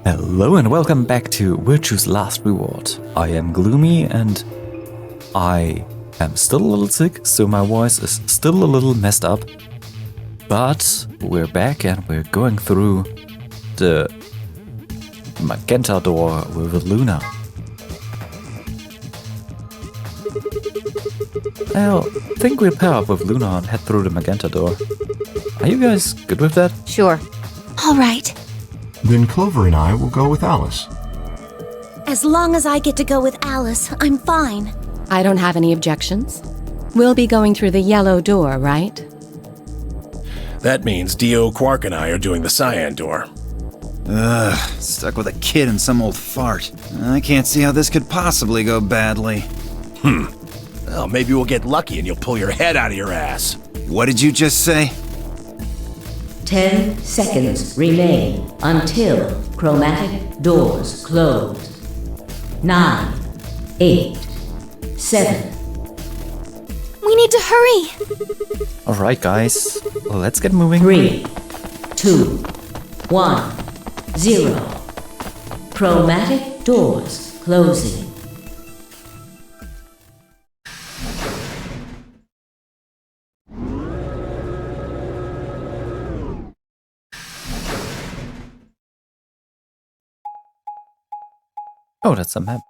Hello and welcome back to Virtue's Last Reward. I am Gloomy and I am still a little sick, so my voice is still a little messed up. But we're back and we're going through the magenta door with Luna. I think we'll pair up with Luna and head through the magenta door. Are you guys good with that? Sure. All right. Then Clover and I will go with Alice. As long as I get to go with Alice, I'm fine. I don't have any objections. We'll be going through the yellow door, right? That means Dio, Quark, and I are doing the cyan door. Ugh, stuck with a kid and some old fart. I can't see how this could possibly go badly. Well, maybe we'll get lucky and you'll pull your head out of your ass. What did you just say? 10 seconds remain until chromatic doors close. 9, 8, 7. We need to hurry. Alright guys, let's get moving. 3, 2, 1, 0. Chromatic doors closing. Oh, that's a map.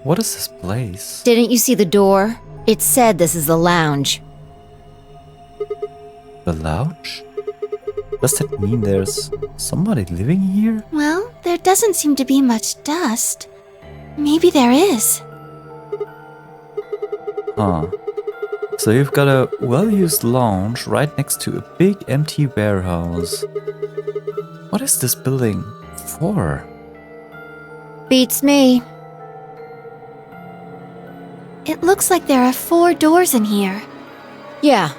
What is this place? Didn't you see the door? It said this is the lounge. The lounge? Does that mean there's somebody living here? Well, there doesn't seem to be much dust. Maybe there is. Huh. So you've got a well-used lounge right next to a big empty warehouse. What is this building for? Beats me. It looks like there are 4 doors in here. Yeah.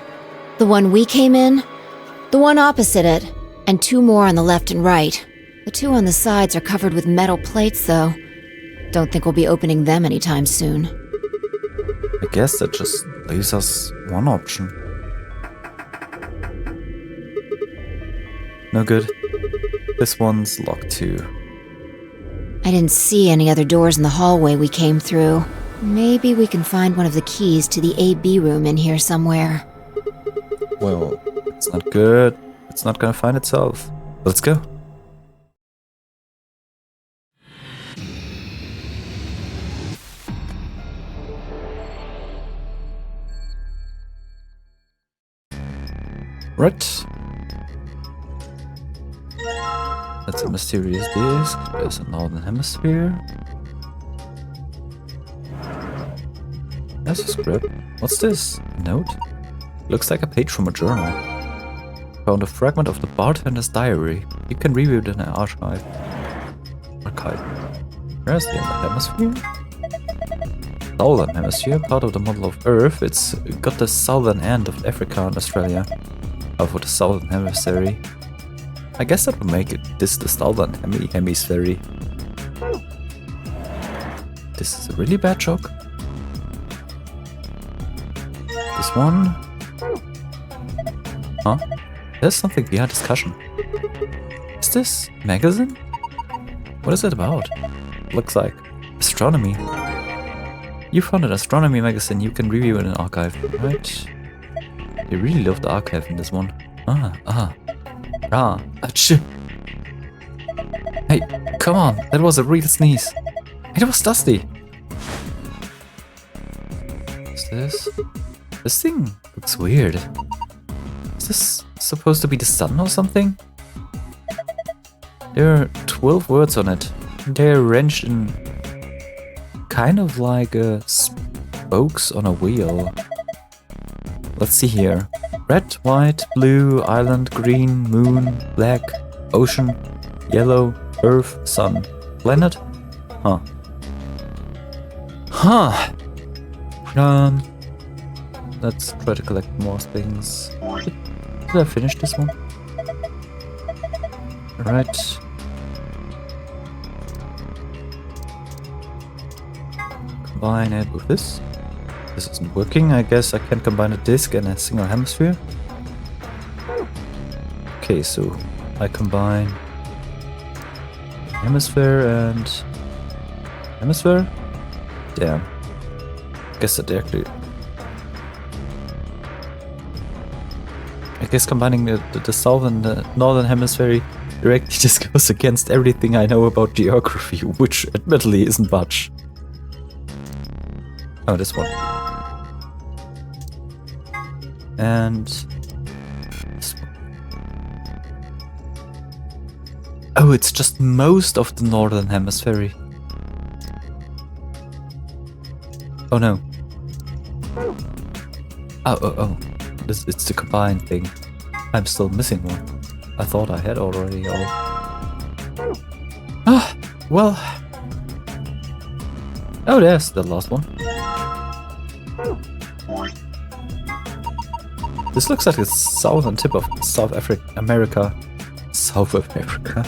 The one we came in, the one opposite it, and 2 more on the left and right. The 2 on the sides are covered with metal plates, though. Don't think we'll be opening them anytime soon. I guess that just leaves us one option. No good. This one's locked too. I didn't see any other doors in the hallway we came through. Maybe we can find one of the keys to the AB room in here somewhere. Well, it's not good. It's not gonna find itself. Let's go. Right. That's a mysterious disc. There's a northern hemisphere. There's a script. What's this? Note? Looks like a page from a journal. Found a fragment of the bartender's diary. You can review it in an archive. Where's the other hemisphere? Southern hemisphere, part of the model of Earth. It's got the southern end of Africa and Australia. For the southern hemisphere. I guess that would make this the southern hemisphere. This is a really bad joke. This one. Huh? There's something behind discussion. Is this magazine? What is it about? Looks like astronomy. You found an astronomy magazine you can review in an archive, right? You really love the archive in this one. Achoo. Hey, come on, that was a real sneeze. It was dusty. What's this? This thing looks weird. Is this supposed to be the sun or something? There are 12 words on it. They're arranged in kind of like spokes on a wheel. Let's see here. Red, white, blue, island, green, moon, black, ocean, yellow, earth, sun. Planet? Huh. Let's try to collect more things. Did I finish this one? Alright. Combine it with this. This isn't working. I guess I can combine a disc and a single hemisphere. Okay, so I combine hemisphere and hemisphere. Damn. Guess that actually. I guess combining the south and the northern hemisphere directly just goes against everything I know about geography, which admittedly isn't much. Oh, this one. And this one. Oh, it's just most of the northern hemisphere. Oh no. Oh. It's the combined thing. I'm still missing one. I thought I had already all. Ah, well. Oh, there's the last one. This looks like the southern tip of South America. South America.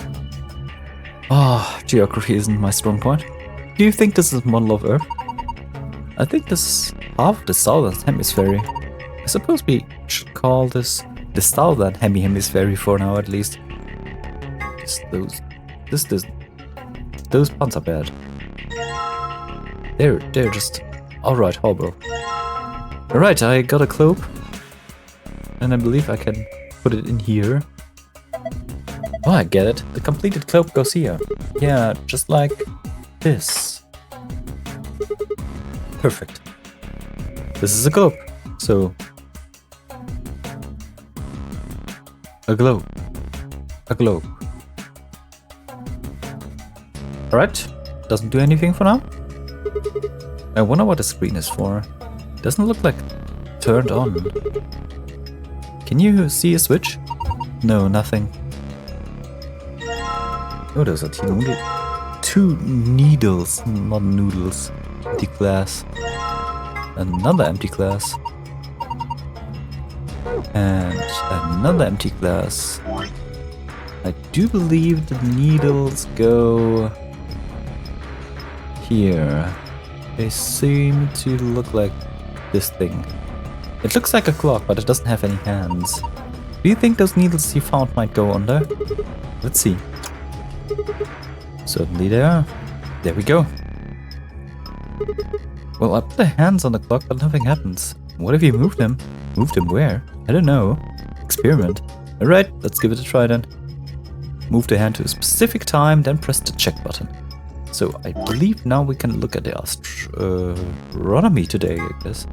Ah, geography isn't my strong point. Do you think this is a model of Earth? I think this is half the southern hemisphere. I suppose we should call this the southern hemisphere for now, at least. Those puns are bad. They're just alright, horrible. Alright, I got a cloak. And I believe I can put it in here. Oh, I get it. The completed cloak goes here. Yeah, just like this. Perfect. This is a globe. So, a globe. A globe. Alright. Doesn't do anything for now. I wonder what the screen is for. Doesn't look like turned on. Can you see a switch? No, nothing. Oh, those are two needles, not noodles. Empty glass. Another empty glass. And another empty glass. I do believe the needles go here. They seem to look like this thing. It looks like a clock, but it doesn't have any hands. Do you think those needles you found might go under? Let's see. Certainly they are. There we go. Well, I put the hands on the clock, but nothing happens. What if you moved them? Moved them where? I don't know. Experiment. Alright, let's give it a try then. Move the hand to a specific time, then press the check button. So I believe now we can look at the astronomy today, I guess.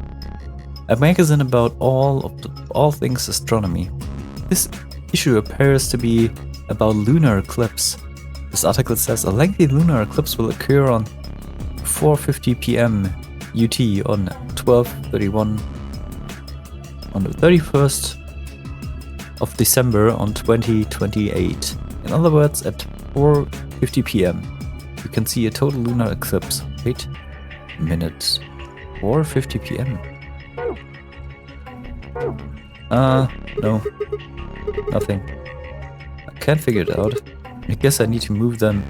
A magazine about all things astronomy. This issue appears to be about lunar eclipse. This article says a lengthy lunar eclipse will occur on 4:50 p.m. UT on 12/31 on the 31st of December on 2028. In other words, at 4:50 p.m. you can see a total lunar eclipse. Wait a minute. 4:50 p.m. No. Nothing. I can't figure it out. I guess I need to move them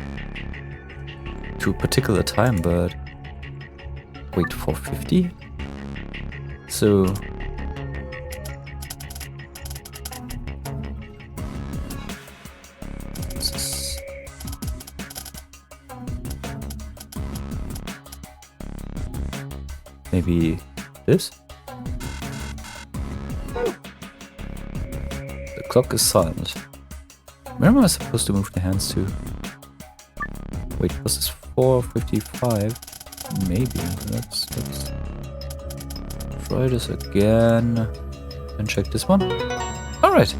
to a particular time, but... Wait, 4:50? So... Maybe this? The clock is silent. Where am I supposed to move the hands to? Wait, was this 4:55? Maybe. Let's try this again and check this one. Alright.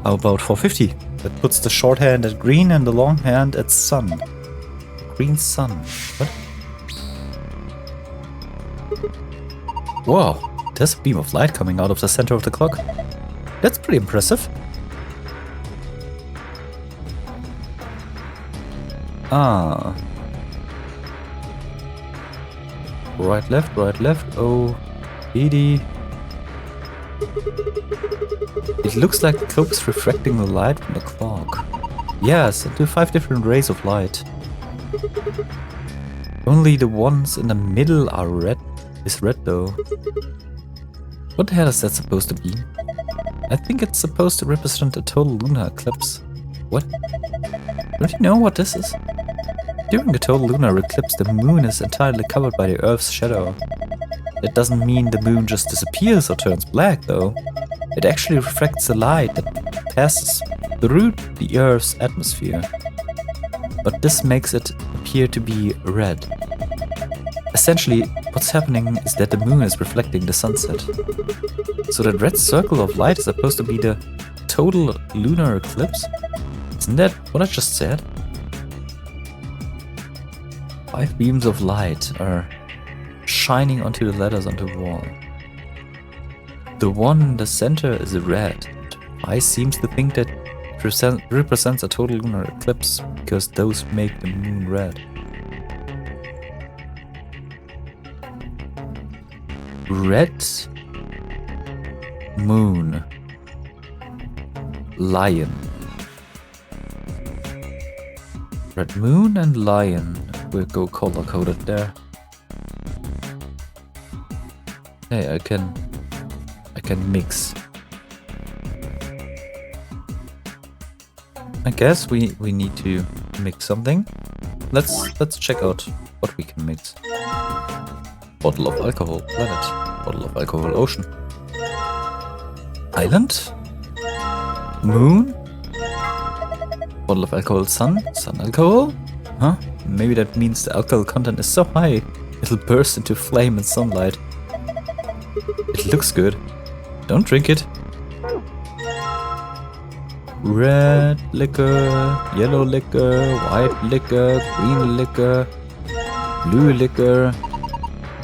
How about 4:50? That puts the short hand at green and the long hand at sun. Green sun. What? Whoa, there's a beam of light coming out of the center of the clock. That's pretty impressive. Ah. Right, left, right, left. Oh, Edie. It looks like the cloak is refracting the light from the clock. Yes, into 5 different rays of light. Only the ones in the middle are red. Is red though. What the hell is that supposed to be? I think it's supposed to represent a total lunar eclipse. What? Don't you know what this is? During a total lunar eclipse, the moon is entirely covered by the Earth's shadow. That doesn't mean the moon just disappears or turns black though. It actually refracts the light that passes through the Earth's atmosphere. But this makes it appear to be red. Essentially, what's happening is that the moon is reflecting the sunset. So that red circle of light is supposed to be the total lunar eclipse? Isn't that what I just said? 5 beams of light are shining onto the letters on the wall. The one in the center is red. Phi seems to think that it represents a total lunar eclipse because those make the moon red. Red moon lion. Red moon and lion will go color coded there. Hey, I can mix. I guess we need to mix something. Let's check out what we can mix. Bottle of alcohol, planet. Bottle of alcohol, ocean. Island? Moon? Bottle of alcohol, sun? Sun alcohol? Huh? Maybe that means the alcohol content is so high it'll burst into flame in sunlight. It looks good. Don't drink it. Red liquor, yellow liquor, white liquor, green liquor, blue liquor.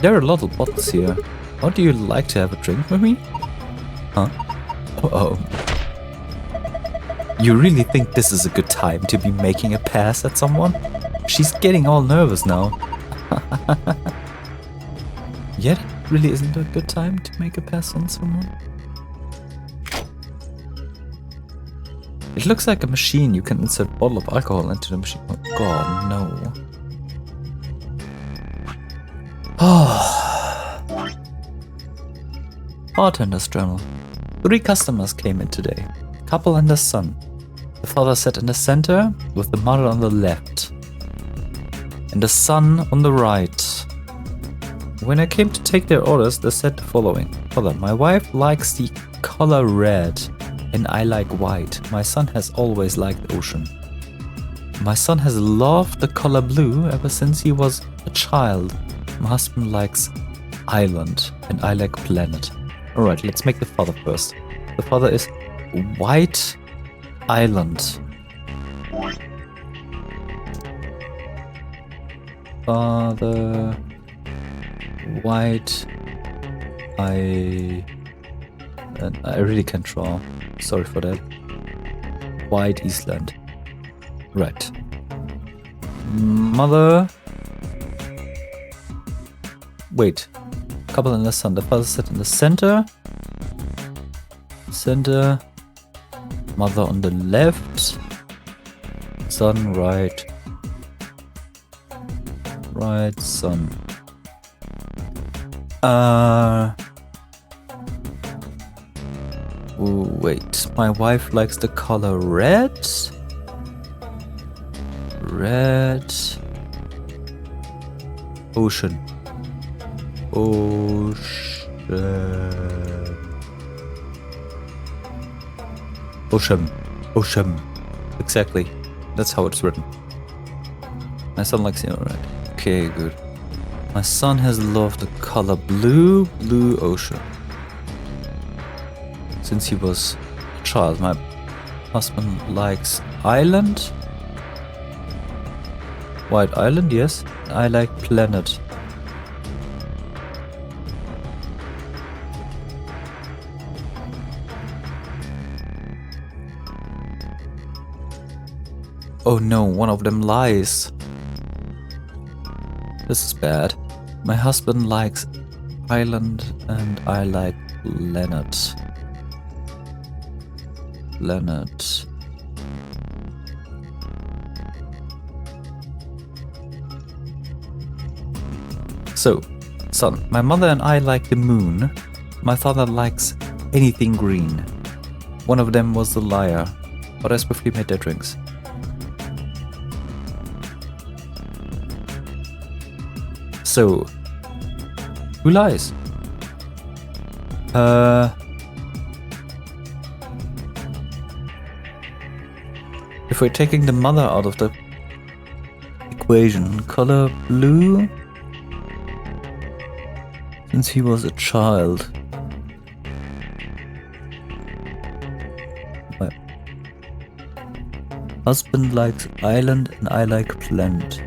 There are a lot of bottles here. How do you like to have a drink with me? Huh? Uh-oh. You really think this is a good time to be making a pass at someone? She's getting all nervous now. Yet, it really isn't a good time to make a pass on someone. It looks like a machine. You can insert a bottle of alcohol into the machine. Oh god, no. Bartender's journal. 3 customers came in today. Couple and their son. The father sat in the center with the mother on the left. And the son on the right. When I came to take their orders, they said the following. Father, my wife likes the color red and I like white. My son has always liked ocean. My son has loved the color blue ever since he was a child. My husband likes island and I like planet. Alright, let's make the father first. The father is white island. Father white I really can't draw. Sorry for that. White Eastland. Right. Mother. Wait. Couple in the sun. The father sat in the center. Center. Mother on the left. Son right. Right, son. Wait, my wife likes the color red. Red. Ocean. Ocean. Exactly. That's how it's written. My son likes it, alright. Okay, good. My son has loved the color blue ocean. Since he was a child. My husband likes island. White island, yes. I like planet. Oh no, one of them lies. This is bad. My husband likes Island and I like Leonard. Leonard. So, son, my mother and I like the moon. My father likes anything green. One of them was the liar, but I swiftly made their drinks. So, who lies? If we're taking the mother out of the equation, color blue, since he was a child. My husband likes island and I like plant.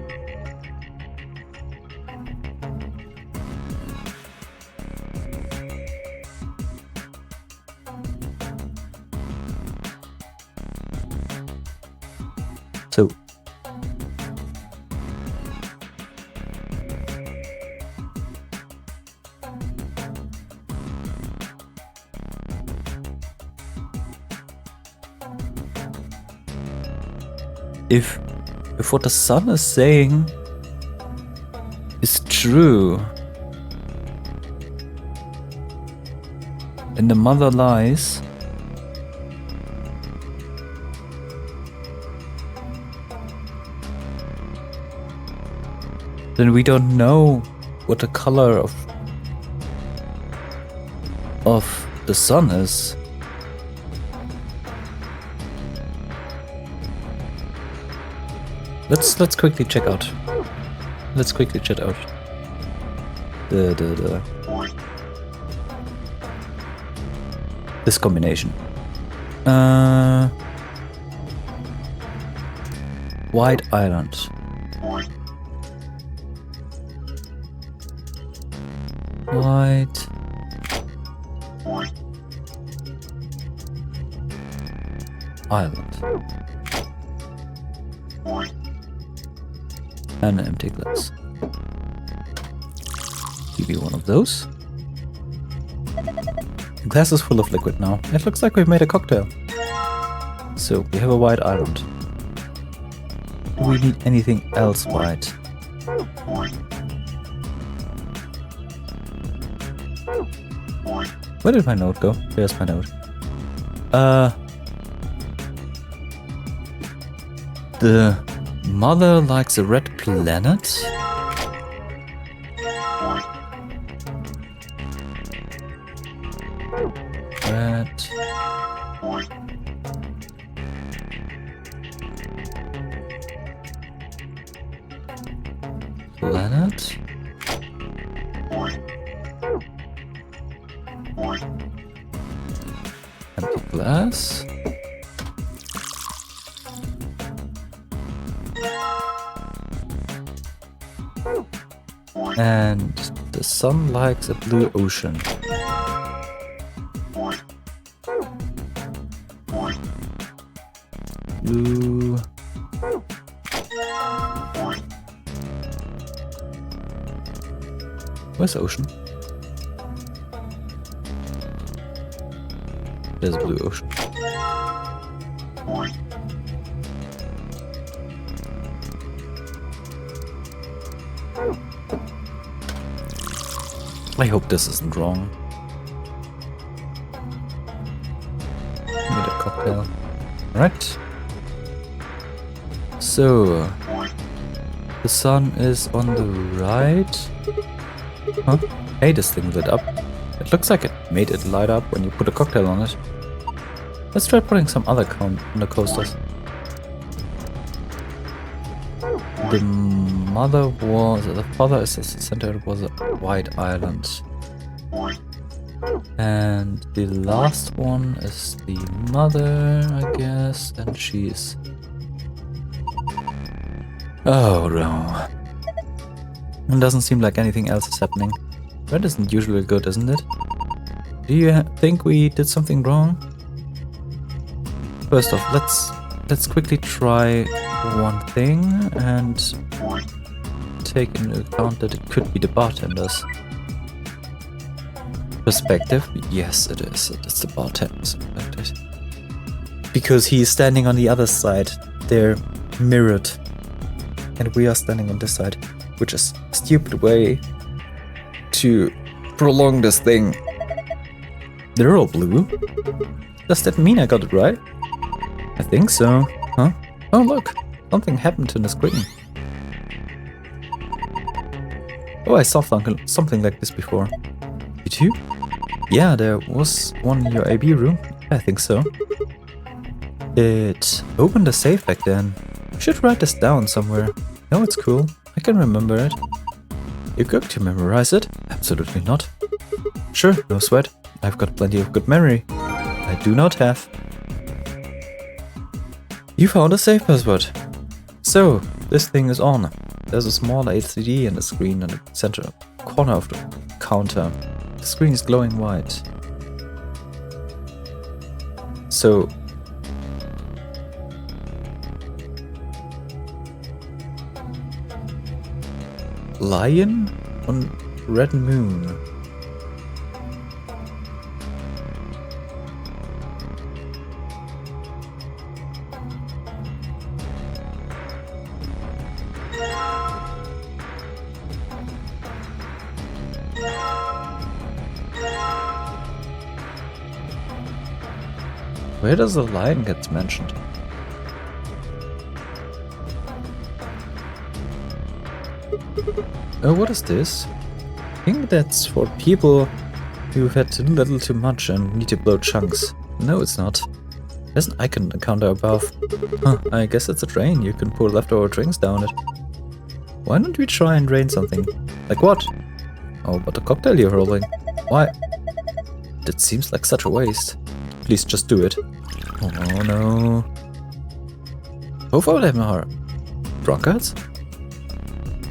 So, if what the sun is saying is true, and the mother lies, then we don't know what the color of the sun is. Let's quickly check out. Let's quickly check out this combination. White Island. White. Island. And an empty glass. Give you one of those. The glass is full of liquid now. It looks like we've made a cocktail. So, we have a white island. Do we need anything else white? Where did my note go? There's my note. The mother likes a red planet? Red. Planet? Empty glass. And the sun likes a blue ocean. Blue. Where's the ocean? There's a blue ocean. I hope this isn't wrong. Need a cocktail. Right. So the sun is on the right. Huh? Hey, this thing lit up. It looks like it made it light up when you put a cocktail on it. Let's try putting some other coasters. The father is the center, it was a white island. And the last one is the mother, I guess, and she's... Oh no. It doesn't seem like anything else is happening. Red isn't usually good, isn't it? Do you think we did something wrong? First off, let's quickly try one thing and take into account that it could be the bartenders. perspective? Yes, it is. It's about 10% like this. Because he is standing on the other side. They're mirrored. And we are standing on this side. Which is a stupid way to prolong this thing. They're all blue. Does that mean I got it right? I think so. Huh? Oh look, something happened to the screen. Oh, I saw something like this before. You too? Yeah, there was one in your AB room. I think so. It opened a safe back then. I should write this down somewhere. No, it's cool. I can remember it. You're going to memorize it? Absolutely not. Sure, no sweat. I've got plenty of good memory. I do not have. You found a safe password. So, this thing is on. There's a small LCD in the screen in the center corner of the counter. The screen is glowing white. So, lion on red moon. Where does the lion get mentioned? Oh, what is this? I think that's for people who've had a little too much and need to blow chunks. No, it's not. There's an icon counter above. Huh, I guess it's a drain. You can pour leftover drinks down it. Why don't we try and drain something? Like what? Oh, but the cocktail you're holding. Why? That seems like such a waste. Please just do it. Oh no. Both of them are drunkards?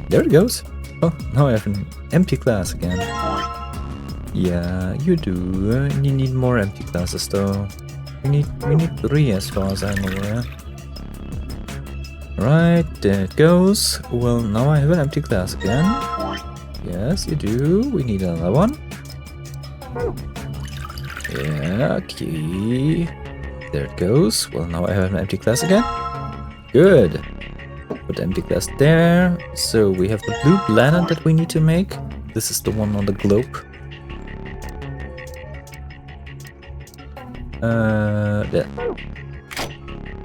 There it goes. Oh, now I have an empty glass again. Yeah, you do. You need more empty glasses though. We need 3 as far as I'm aware. Right, there it goes. Well, now I have an empty glass again. Yes, you do. We need another one. Yeah, okay. There it goes. Well, now I have an empty glass again. Good. Put the empty glass there. So we have the blue planet that we need to make. This is the one on the globe. There.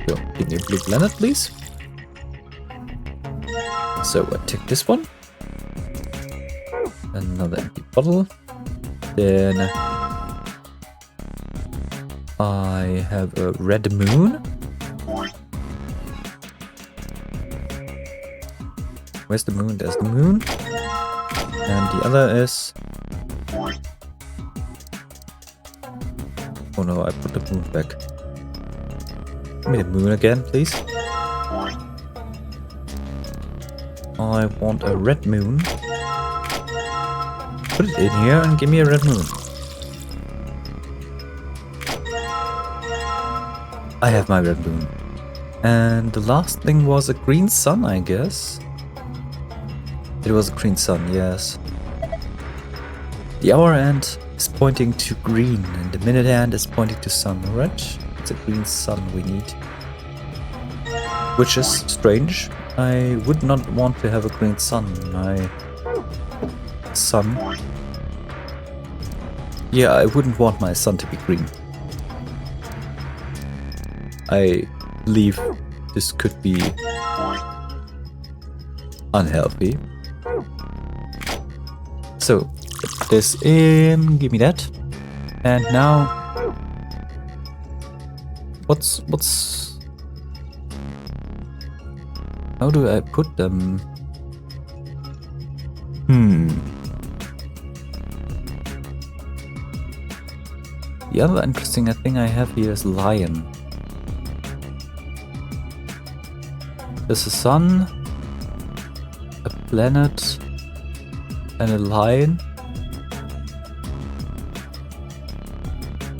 So, give me a blue planet, please. So I take this one. Another empty bottle. Then I have a red moon. Where's the moon? There's the moon. And the other is... Oh no, I put the moon back. Give me the moon again, please. I want a red moon. Put it in here and give me a red moon. I have my red moon. And the last thing was a green sun, I guess. It was a green sun, yes. The hour hand is pointing to green and the minute hand is pointing to sun, right? It's a green sun we need. Which is strange. I would not want to have a green sun. My sun. Yeah, I wouldn't want my sun to be green. I believe this could be unhealthy. So, put this in, give me that. And now, how do I put them? The other interesting thing I have here is lion. There's a sun, a planet, and a lion.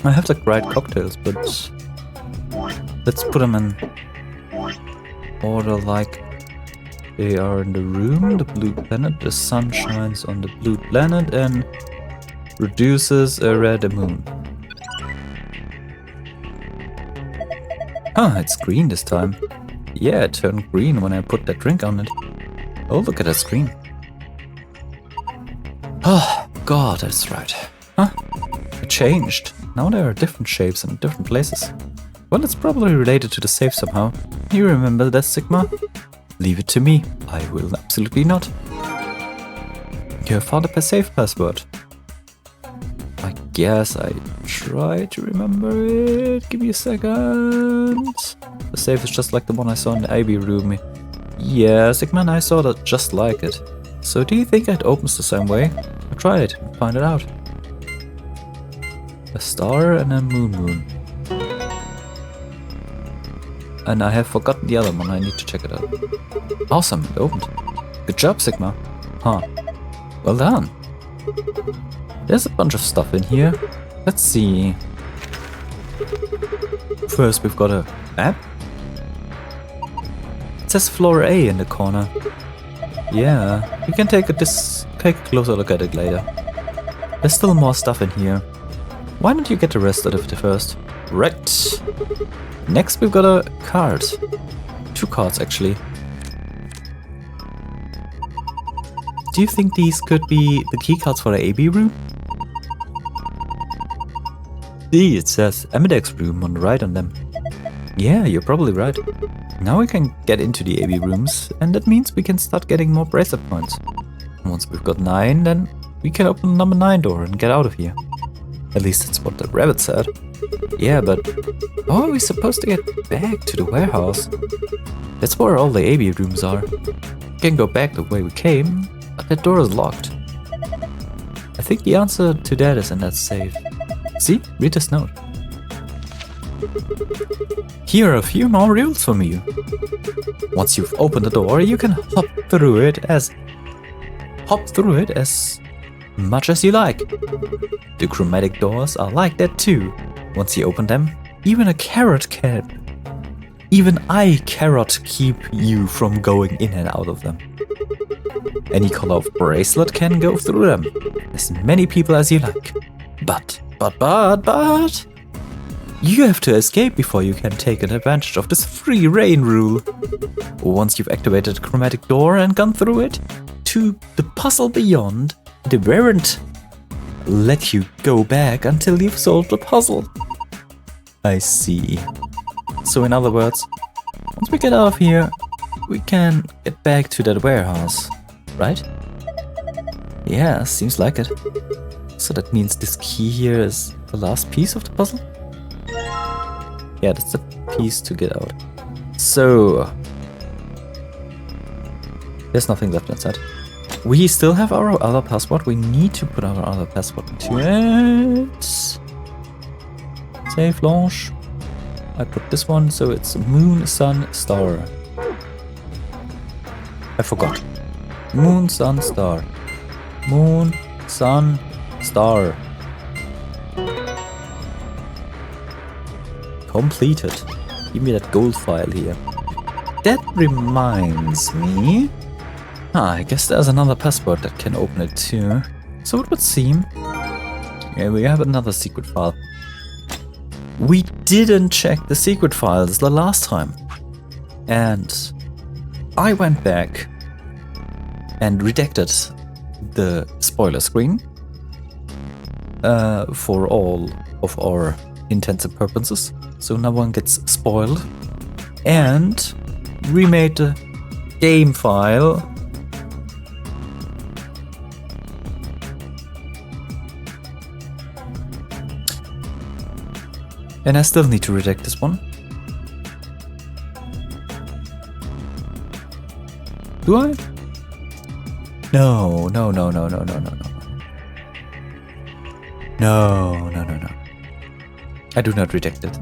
I have the right cocktails, but let's put them in order like they are in the room. The blue planet, the sun shines on the blue planet, and reduces a red moon. Ah, it's green this time. Yeah, it turned green when I put that drink on it. Oh, look at that screen. Oh, God, that's right. Huh? It changed. Now there are different shapes and different places. Well, it's probably related to the save somehow. You remember that, Sigma? Leave it to me. I will absolutely not. You have found a safe password. I guess I try to remember it. Give me a second. The safe is just like the one I saw in the IB room. Yeah, Sigma and I saw that just like it. So do you think it opens the same way? I'll try it and find it out. A star and a moon. And I have forgotten the other one, I need to check it out. Awesome, it opened. Good job, Sigma. Huh. Well done. There's a bunch of stuff in here. Let's see. First we've got a map. It says floor A in the corner. Yeah, we can take a closer look at it later. There's still more stuff in here. Why don't you get the rest of it first? Right. Next we've got a card. 2 cards actually. Do you think these could be the key cards for the AB room? See, it says Ambidex room on the right on them. Yeah, you're probably right. Now we can get into the AB rooms, and that means we can start getting more bracelet points. Once we've got 9, then we can open the number 9 door and get out of here. At least that's what the rabbit said. Yeah, but how are we supposed to get back to the warehouse? That's where all the AB rooms are. We can go back the way we came, but that door is locked. I think the answer to that is in that safe. See? Read this note. Here are a few more rules from you. Once you've opened the door, you can hop through it as much as you like. The chromatic doors are like that too. Once you open them, even I cannot keep you from going in and out of them. Any color of bracelet can go through them, as many people as you like. But, you have to escape before you can take advantage of this free reign rule. Once you've activated the chromatic door and gone through it, to the puzzle beyond, they won't let you go back until you've solved the puzzle. I see. So in other words, once we get out of here, we can get back to that warehouse, right? Yeah, seems like it. So that means this key here is the last piece of the puzzle? Yeah, that's the piece to get out. So there's nothing left inside. We still have our other password. We need to put our other password into it. Save, launch. I put this one, so it's moon, sun, star. I forgot. Moon, sun, star. Moon, sun, star. Completed. Give me that gold file here. That reminds me. I guess there's another password that can open it too. So it would seem. Yeah, we have another secret file. We didn't check the secret files the last time. And I went back and redacted the spoiler screen for all of our intents and purposes. So no one gets spoiled. And remade the game file. And I still need to redact this one. Do I? No. No. I do not redact it.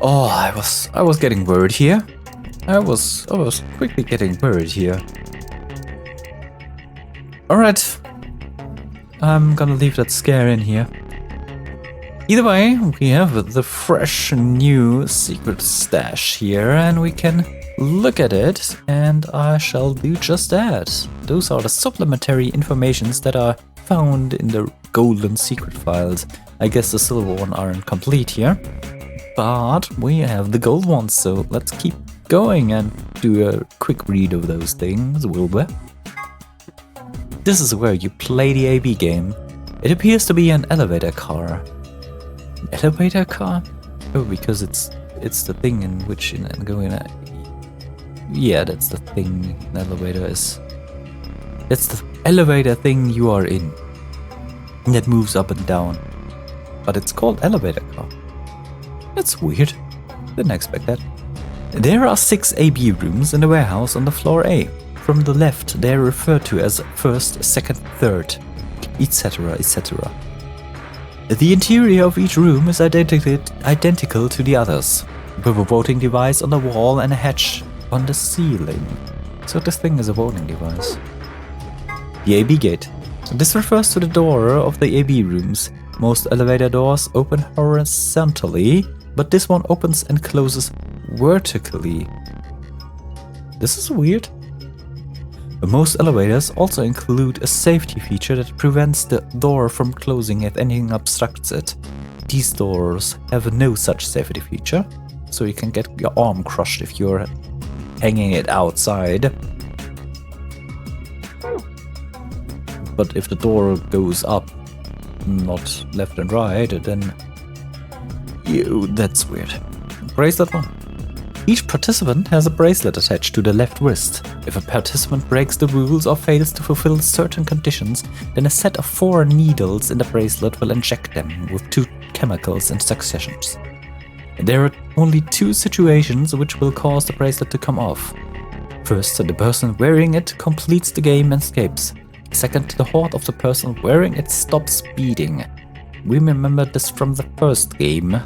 Oh, I was getting worried here. I was quickly getting worried here. Alright. I'm gonna leave that scare in here. Either way, we have the fresh new secret stash here, and we can look at it, and I shall do just that. Those are the supplementary informations that are found in the golden secret files. I guess the silver one aren't complete here, but we have the gold ones, so let's keep going and do a quick read of those things, will we? This is where you play the AB game. It appears to be an elevator car. An elevator car? Oh, because it's the thing in which yeah, that's the thing an elevator is. That's the elevator thing you are in. That moves up and down. But it's called elevator car. That's weird. Didn't expect that. There are 6 AB rooms in the warehouse on the floor A. From the left, they are referred to as first, second, third, etc., etc. The interior of each room is identical to the others, with a voting device on the wall and a hatch on the ceiling. So this thing is a voting device. The AB gate. This refers to the door of the AB rooms. Most elevator doors open horizontally, but this one opens and closes vertically. This is weird. Most elevators also include a safety feature that prevents the door from closing if anything obstructs it. These doors have no such safety feature, so you can get your arm crushed if you're hanging it outside. But if the door goes up, not left and right, then that's weird. Bracelet 1. Each participant has a bracelet attached to the left wrist. If a participant breaks the rules or fails to fulfill certain conditions, then a set of 4 needles in the bracelet will inject them with 2 chemicals in successions. There are only 2 situations which will cause the bracelet to come off. First, the person wearing it completes the game and escapes. Second, the heart of the person wearing it stops beating. We remember this from the first game.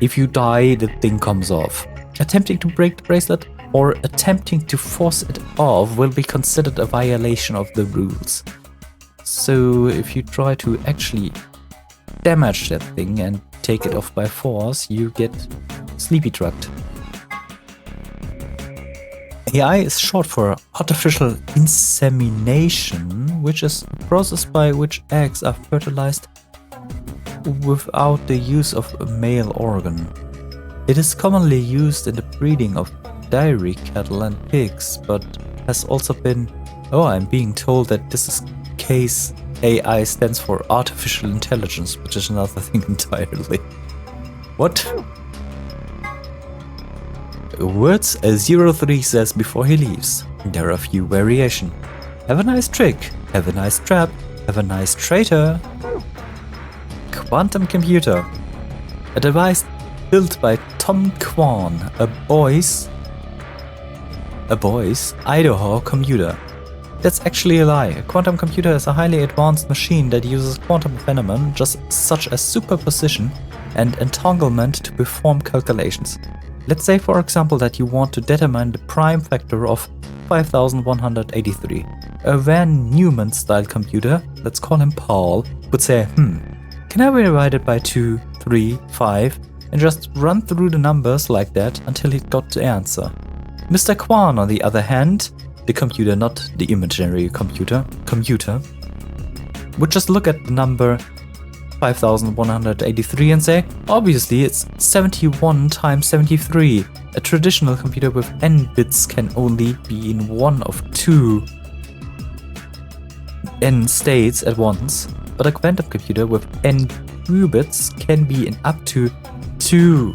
If you die, the thing comes off. Attempting to break the bracelet or attempting to force it off will be considered a violation of the rules. So if you try to actually damage that thing and take it off by force, you get sleepy trucked. AI is short for artificial insemination, which is a process by which eggs are fertilized without the use of a male organ. It is commonly used in the breeding of dairy cattle and pigs, but has also been... Oh, I'm being told that this is case AI stands for artificial intelligence, which is another thing entirely. What? Words 03 says before he leaves. There are a few variations. Have a nice trick, have a nice trap, have a nice traitor. Quantum computer. A device built by Tom Kwan, a boy's Idaho computer. That's actually a lie. A quantum computer is a highly advanced machine that uses quantum phenomena such as superposition and entanglement to perform calculations. Let's say, for example, that you want to determine the prime factor of 5183. A Van Neumann style computer, let's call him Paul, would say, can I divide it by 2, 3, 5, and just run through the numbers like that until he got the answer. Mr. Kwan, on the other hand, the computer, not the imaginary computer, would just look at the number 5183 and say, obviously it's 71 times 73. A traditional computer with n bits can only be in one of 2 n states at once, but a quantum computer with n qubits can be in up to 2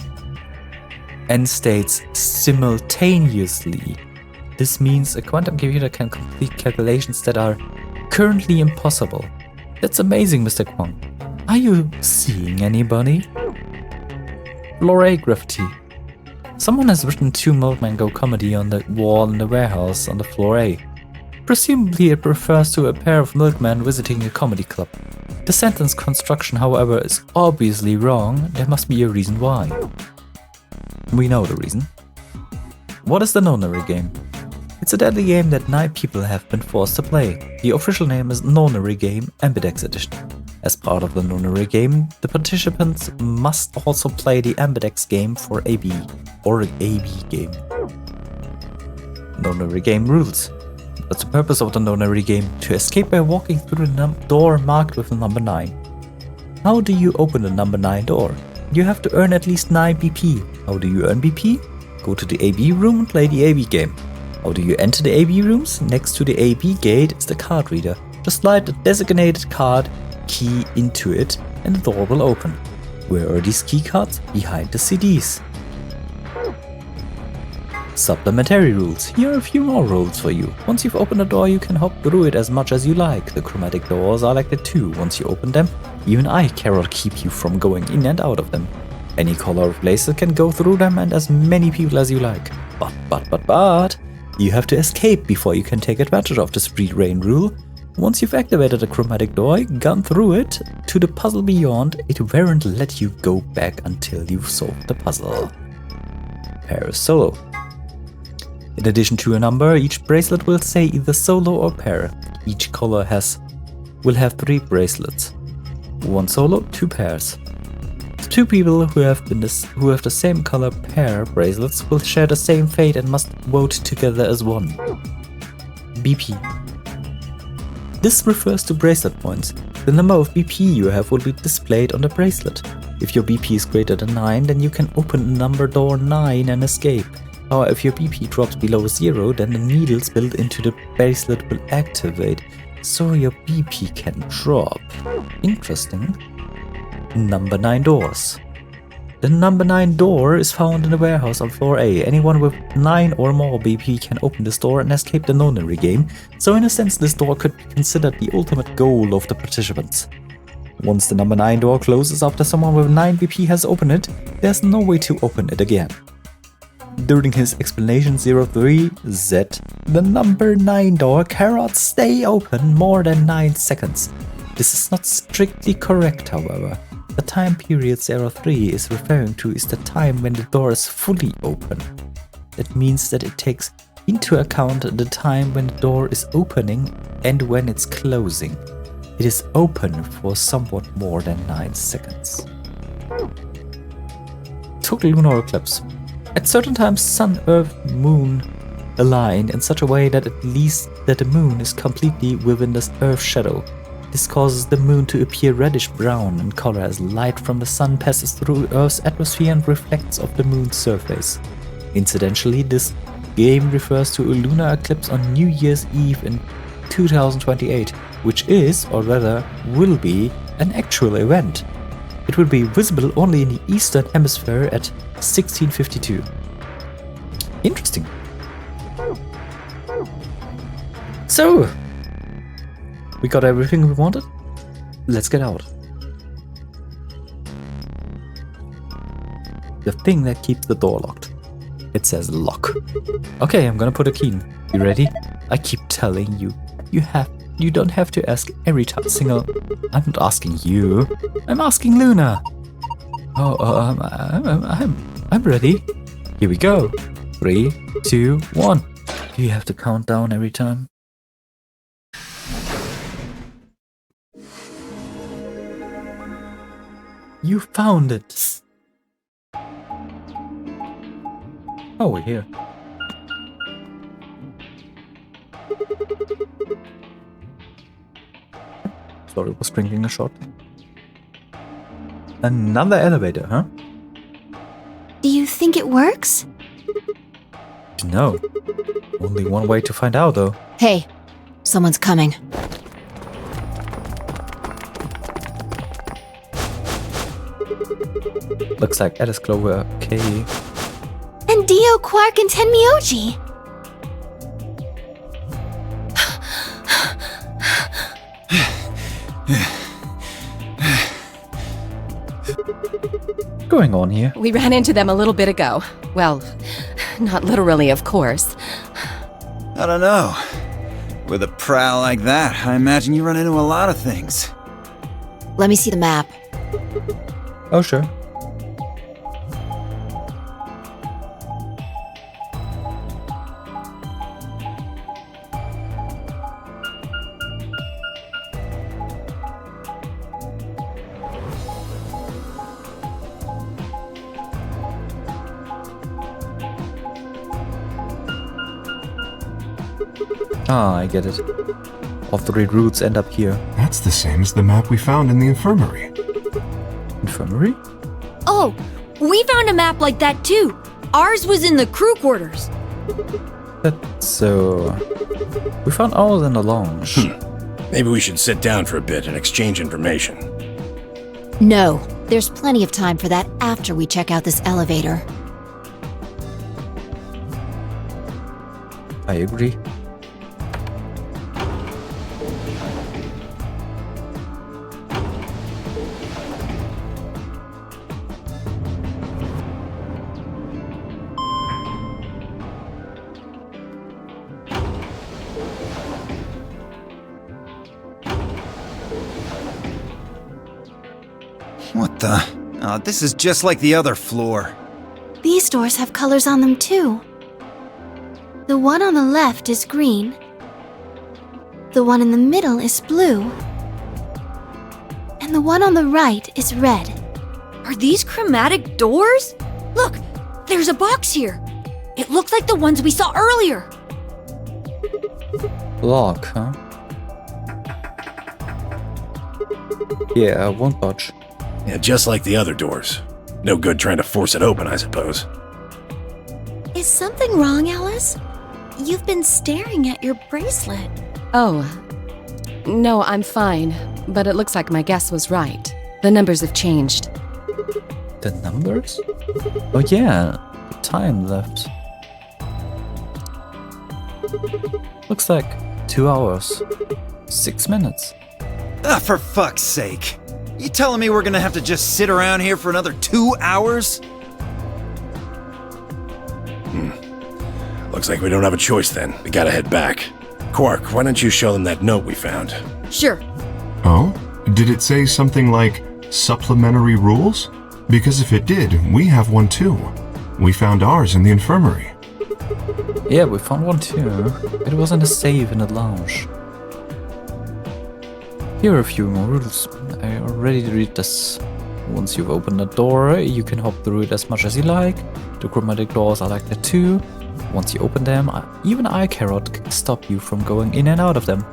n states simultaneously. This means a quantum computer can complete calculations that are currently impossible. That's amazing, Mr. Kwon. Are you seeing anybody? Floor A graffiti. Someone has written 2 Milkman Go comedy on the wall in the warehouse on the floor A. Presumably it refers to a pair of milkmen visiting a comedy club. The sentence construction, however, is obviously wrong. There must be a reason why. We know the reason. What is the Nonary Game? It's a deadly game that 9 people have been forced to play. The official name is Nonary Game Ambidex Edition. As part of the Nonary Game, the participants must also play the Ambidex game for AB, or AB game. Nonary Game rules. What's the purpose of the Nonary Game? To escape by walking through the door marked with the number 9. How do you open the number 9 door? You have to earn at least 9 BP. How do you earn BP? Go to the AB room and play the AB game. How do you enter the AB rooms? Next to the AB gate is the card reader. Just slide the designated card key into it and the door will open. Where are these key cards? Behind the CDs. Supplementary rules. Here are a few more rules for you. Once you've opened a door, you can hop through it as much as you like. The chromatic doors are like that too. Once you open them, even I cannot keep you from going in and out of them. Any color of bracelet can go through them and as many people as you like. But, you have to escape before you can take advantage of the Speed Rain rule. Once you've activated the chromatic door, gone through it to the puzzle beyond, it won't let you go back until you've solved the puzzle. Pair solo. In addition to a number, each bracelet will say either solo or pair. Each color will have 3 bracelets. 1 solo, 2 pairs. 2 people who have the same color pair bracelets will share the same fate and must vote together as one. BP. This refers to bracelet points. The number of BP you have will be displayed on the bracelet. If your BP is greater than 9, then you can open number door 9 and escape. However, if your BP drops below 0, then the needles built into the bracelet will activate, so your BP can drop. Interesting. Number 9 doors. The number 9 door is found in the warehouse on floor A. Anyone with 9 or more BP can open this door and escape the Nonary Game, so in a sense this door could be considered the ultimate goal of the participants. Once the number 9 door closes after someone with 9 BP has opened it, there's no way to open it again. During his explanation 03Z, the number 9 door cannot stay open more than 9 seconds. This is not strictly correct, however. The time period 03 is referring to is the time when the door is fully open. That means that it takes into account the time when the door is opening and when it's closing. It is open for somewhat more than 9 seconds. Total lunar eclipse. At certain times, Sun, Earth, Moon align in such a way that at least that the Moon is completely within the Earth's shadow. This causes the Moon to appear reddish-brown in color as light from the Sun passes through Earth's atmosphere and reflects off the Moon's surface. Incidentally, this game refers to a lunar eclipse on New Year's Eve in 2028, which is, or rather will be, an actual event. It will be visible only in the Eastern Hemisphere at 1652. Interesting. So, we got everything we wanted? Let's get out. The thing that keeps the door locked. It says lock. Okay, I'm gonna put a key in. You ready? I keep telling you, you don't have to ask every single... I'm not asking you. I'm asking Luna. I'm ready. Here we go. 3, 2, 1. Do you have to count down every time? You found it. Oh, we're here. Sorry, was drinking a shot. Another elevator, huh? Do you think it works? No. Only one way to find out, though. Hey, someone's coming. Looks like Alice Clover, okay. And Dio, Quark, and Tenmyoji! Going on here? We ran into them a little bit ago. Well, not literally, of course. I don't know. With a prowl like that, I imagine you run into a lot of things. Let me see the map. Oh, sure. Ah, I get it. All 3 routes end up here. That's the same as the map we found in the infirmary. Infirmary? Oh, we found a map like that too. Ours was in the crew quarters. So... we found ours in the lounge. Maybe we should sit down for a bit and exchange information. No, there's plenty of time for that after we check out this elevator. I agree. What the? Oh, this is just like the other floor. These doors have colors on them too. The one on the left is green. The one in the middle is blue. And the one on the right is red. Are these chromatic doors? Look, there's a box here. It looks like the ones we saw earlier. Lock, huh? Yeah, won't budge. Yeah, just like the other doors. No good trying to force it open, I suppose. Is something wrong, Alice? You've been staring at your bracelet. Oh. No, I'm fine. But it looks like my guess was right. The numbers have changed. The numbers? Oh yeah, the time left. Looks like 2 hours. 6 minutes. Ah, for fuck's sake. You telling me we're gonna have to just sit around here for another 2 hours? Looks like we don't have a choice then. We gotta head back. Quark, why don't you show them that note we found? Sure. Oh? Did it say something like supplementary rules? Because if it did, we have one too. We found ours in the infirmary. Yeah, we found one too. It was in a safe in the lounge. Here are a few more rules. I already read this. Once you've opened the door, you can hop through it as much as you like. The chromatic doors are like that too. Once you open them, even I cannot stop you from going in and out of them.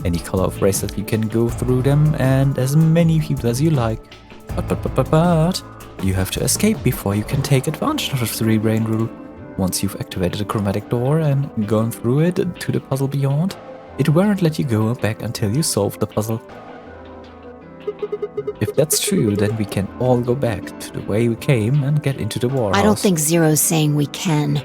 Any color of bracelet, you can go through them and as many people as you like. But, you have to escape before you can take advantage of the 3-brain rule. Once you've activated the chromatic door and gone through it to the puzzle beyond, it won't let you go back until you solve the puzzle. If that's true, then we can all go back to the way we came and get into the warehouse. I don't think Zero's saying we can.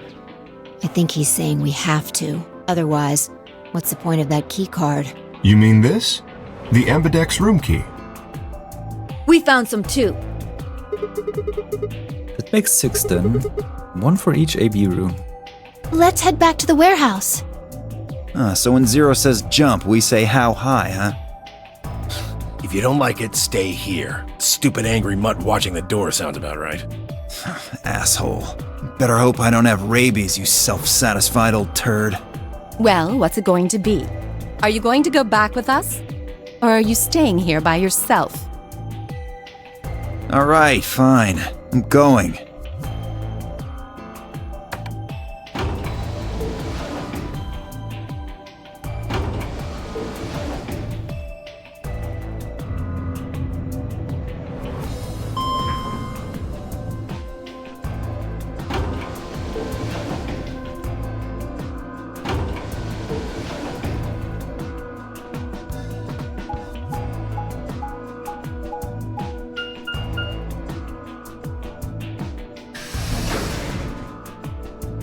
I think he's saying we have to. Otherwise, what's the point of that key card? You mean this? The Ambidex room key. We found some too. That makes 6 then. 1 for each AB room. Let's head back to the warehouse. So when Zero says jump, we say how high, huh? If you don't like it, stay here. Stupid angry mutt watching the door sounds about right. Asshole. Better hope I don't have rabies, you self-satisfied old turd. Well, what's it going to be? Are you going to go back with us? Or are you staying here by yourself? Alright, fine. I'm going.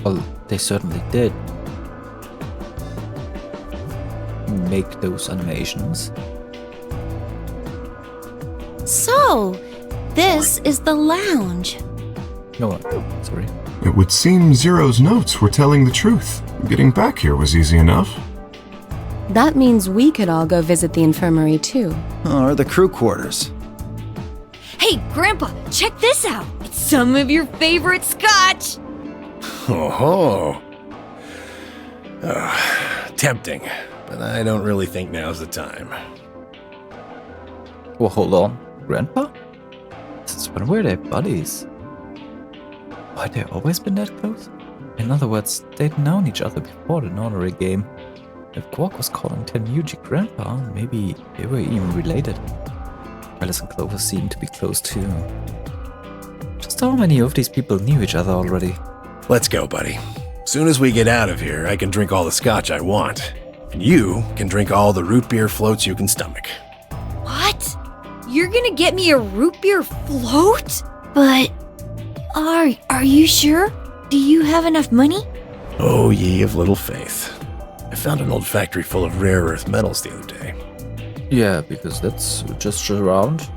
Well, they certainly did make those animations. So, this is the lounge. No, sorry. It would seem Zero's notes were telling the truth. Getting back here was easy enough. That means we could all go visit the infirmary too. Or the crew quarters. Hey, Grandpa, check this out. It's some of your favorite scotch. Oh, tempting, but I don't really think now's the time. Well, hold on. Grandpa? Since when were they buddies? Why, they always been that close? In other words, they'd known each other before the Nonary Game. If Quark was calling Yuji Grandpa, maybe they were even related. Alice and Clover seemed to be close too. Just how many of these people knew each other already? Let's go, buddy. Soon as we get out of here, I can drink all the scotch I want. And you can drink all the root beer floats you can stomach. What? You're gonna get me a root beer float? But are you sure? Do you have enough money? Oh, ye of little faith. I found an old factory full of rare earth metals the other day. Yeah, because that's just around.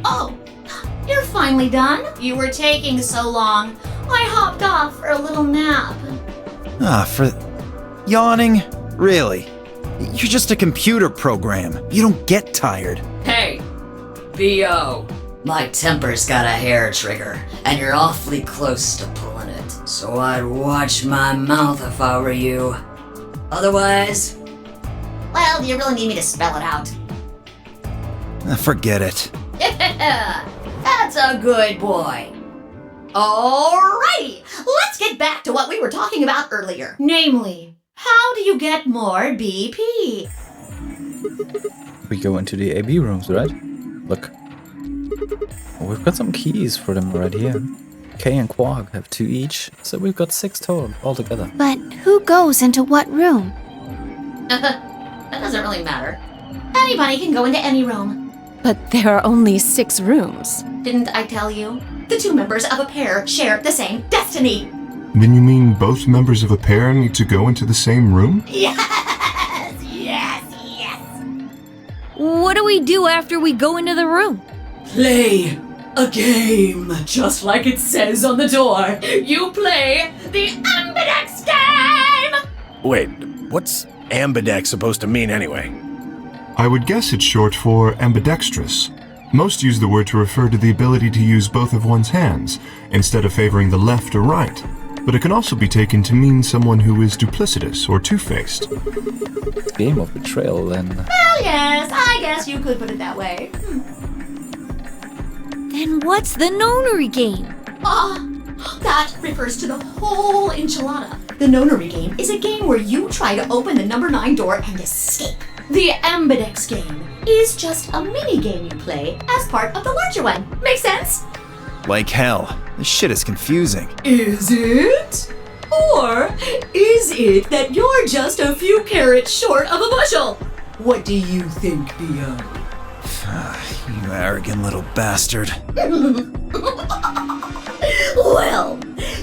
Oh, you're finally done? You were taking so long. I hopped off for a little nap. For yawning? Really? You're just a computer program. You don't get tired. Hey, B.O. My temper's got a hair trigger, and you're awfully close to pulling it. So I'd watch my mouth if I were you. Otherwise... Well, do you really need me to spell it out? Forget it. That's a good boy. Alrighty, let's get back to what we were talking about earlier. Namely, how do you get more BP? We go into the AB rooms, right? Look. Oh, we've got some keys for them right here. Kay and Quark have 2 each, so we've got 6 total altogether. But who goes into what room? That doesn't really matter. Anybody can go into any room. But there are only 6 rooms. Didn't I tell you? The 2 members of a pair share the same destiny. Then you mean both members of a pair need to go into the same room? Yes. What do we do after we go into the room? Play a game, just like it says on the door. You play The Ambidex game! Wait, what's Ambidex supposed to mean anyway? I would guess it's short for ambidextrous. Most use the word to refer to the ability to use both of one's hands, instead of favoring the left or right. But it can also be taken to mean someone who is duplicitous or two-faced. Game of betrayal, then. Well, yes, I guess you could put it that way. Then what's the Nonary Game? That refers to the whole enchilada. The Nonary Game is a game where you try to open the number 9 door and escape. The Ambidex Game is just a mini-game you play as part of the larger one. Make sense? Like hell. This shit is confusing. Is it? Or is it that you're just a few carrots short of a bushel? What do you think, B.O.? You arrogant little bastard. Well,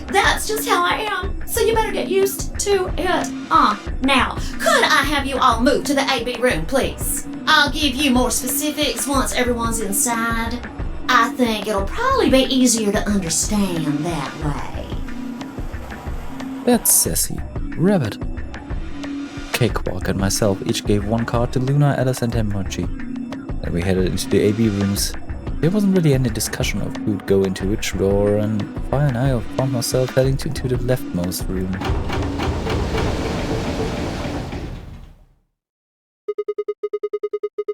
that's just how I am. So you better get used to it. Now, could I have you all move to the AB room, please? I'll give you more specifics once everyone's inside. I think it'll probably be easier to understand that way. That's sassy. Rabbit. Cakewalk and myself each gave 1 card to Luna, Alice, and Emoji. Then we headed into the AB rooms. There wasn't really any discussion of who'd go into which door, and Phi and I found myself heading to the leftmost room.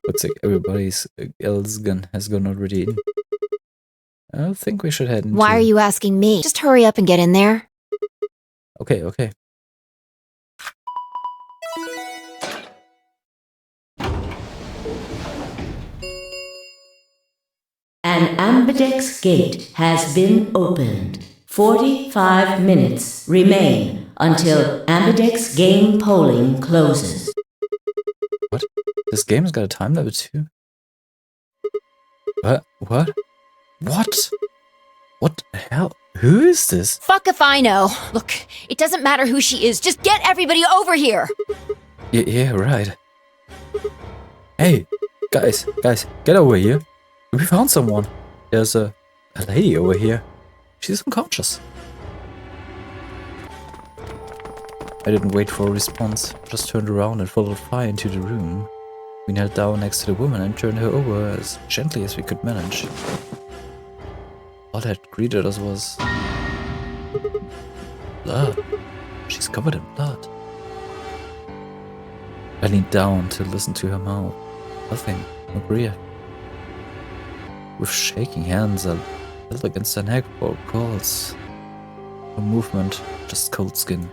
Looks like everybody's else has gone already in. I think we should head into... Why are you asking me? Just hurry up and get in there. Okay. An Ambidex gate has been opened. 45 minutes remain until Ambidex game polling closes. What? This game's got a time limit too? What? What the hell? Who is this? Fuck if I know. Look, it doesn't matter who she is. Just get everybody over here. Yeah, right. Hey, guys, get over here. We found someone. There's a lady over here. She's unconscious. I didn't wait for a response, just turned around and followed Phi into the room. We knelt down next to the woman and turned her over as gently as we could manage. All that greeted us was blood. She's covered in blood. I leaned down to listen to her mouth. Nothing, no breath. With shaking hands, I held against her neck for a pulse. No movement, just cold skin.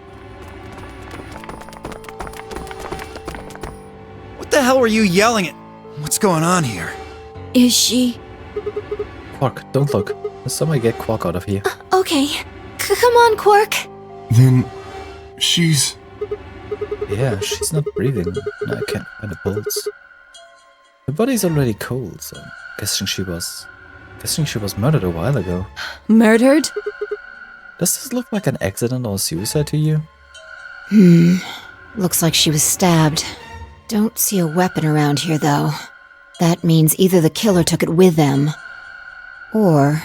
What the hell were you yelling at? What's going on here? Is she? Quark, don't look. Somebody get Quark out of here. Okay. Come on, Quark. Then she's... Yeah, she's not breathing. And I can't find a pulse. Her body's already cold, so I'm guessing she was murdered a while ago. Murdered? Does this look like an accident or suicide to you? Looks like she was stabbed. Don't see a weapon around here, though. That means either the killer took it with them, or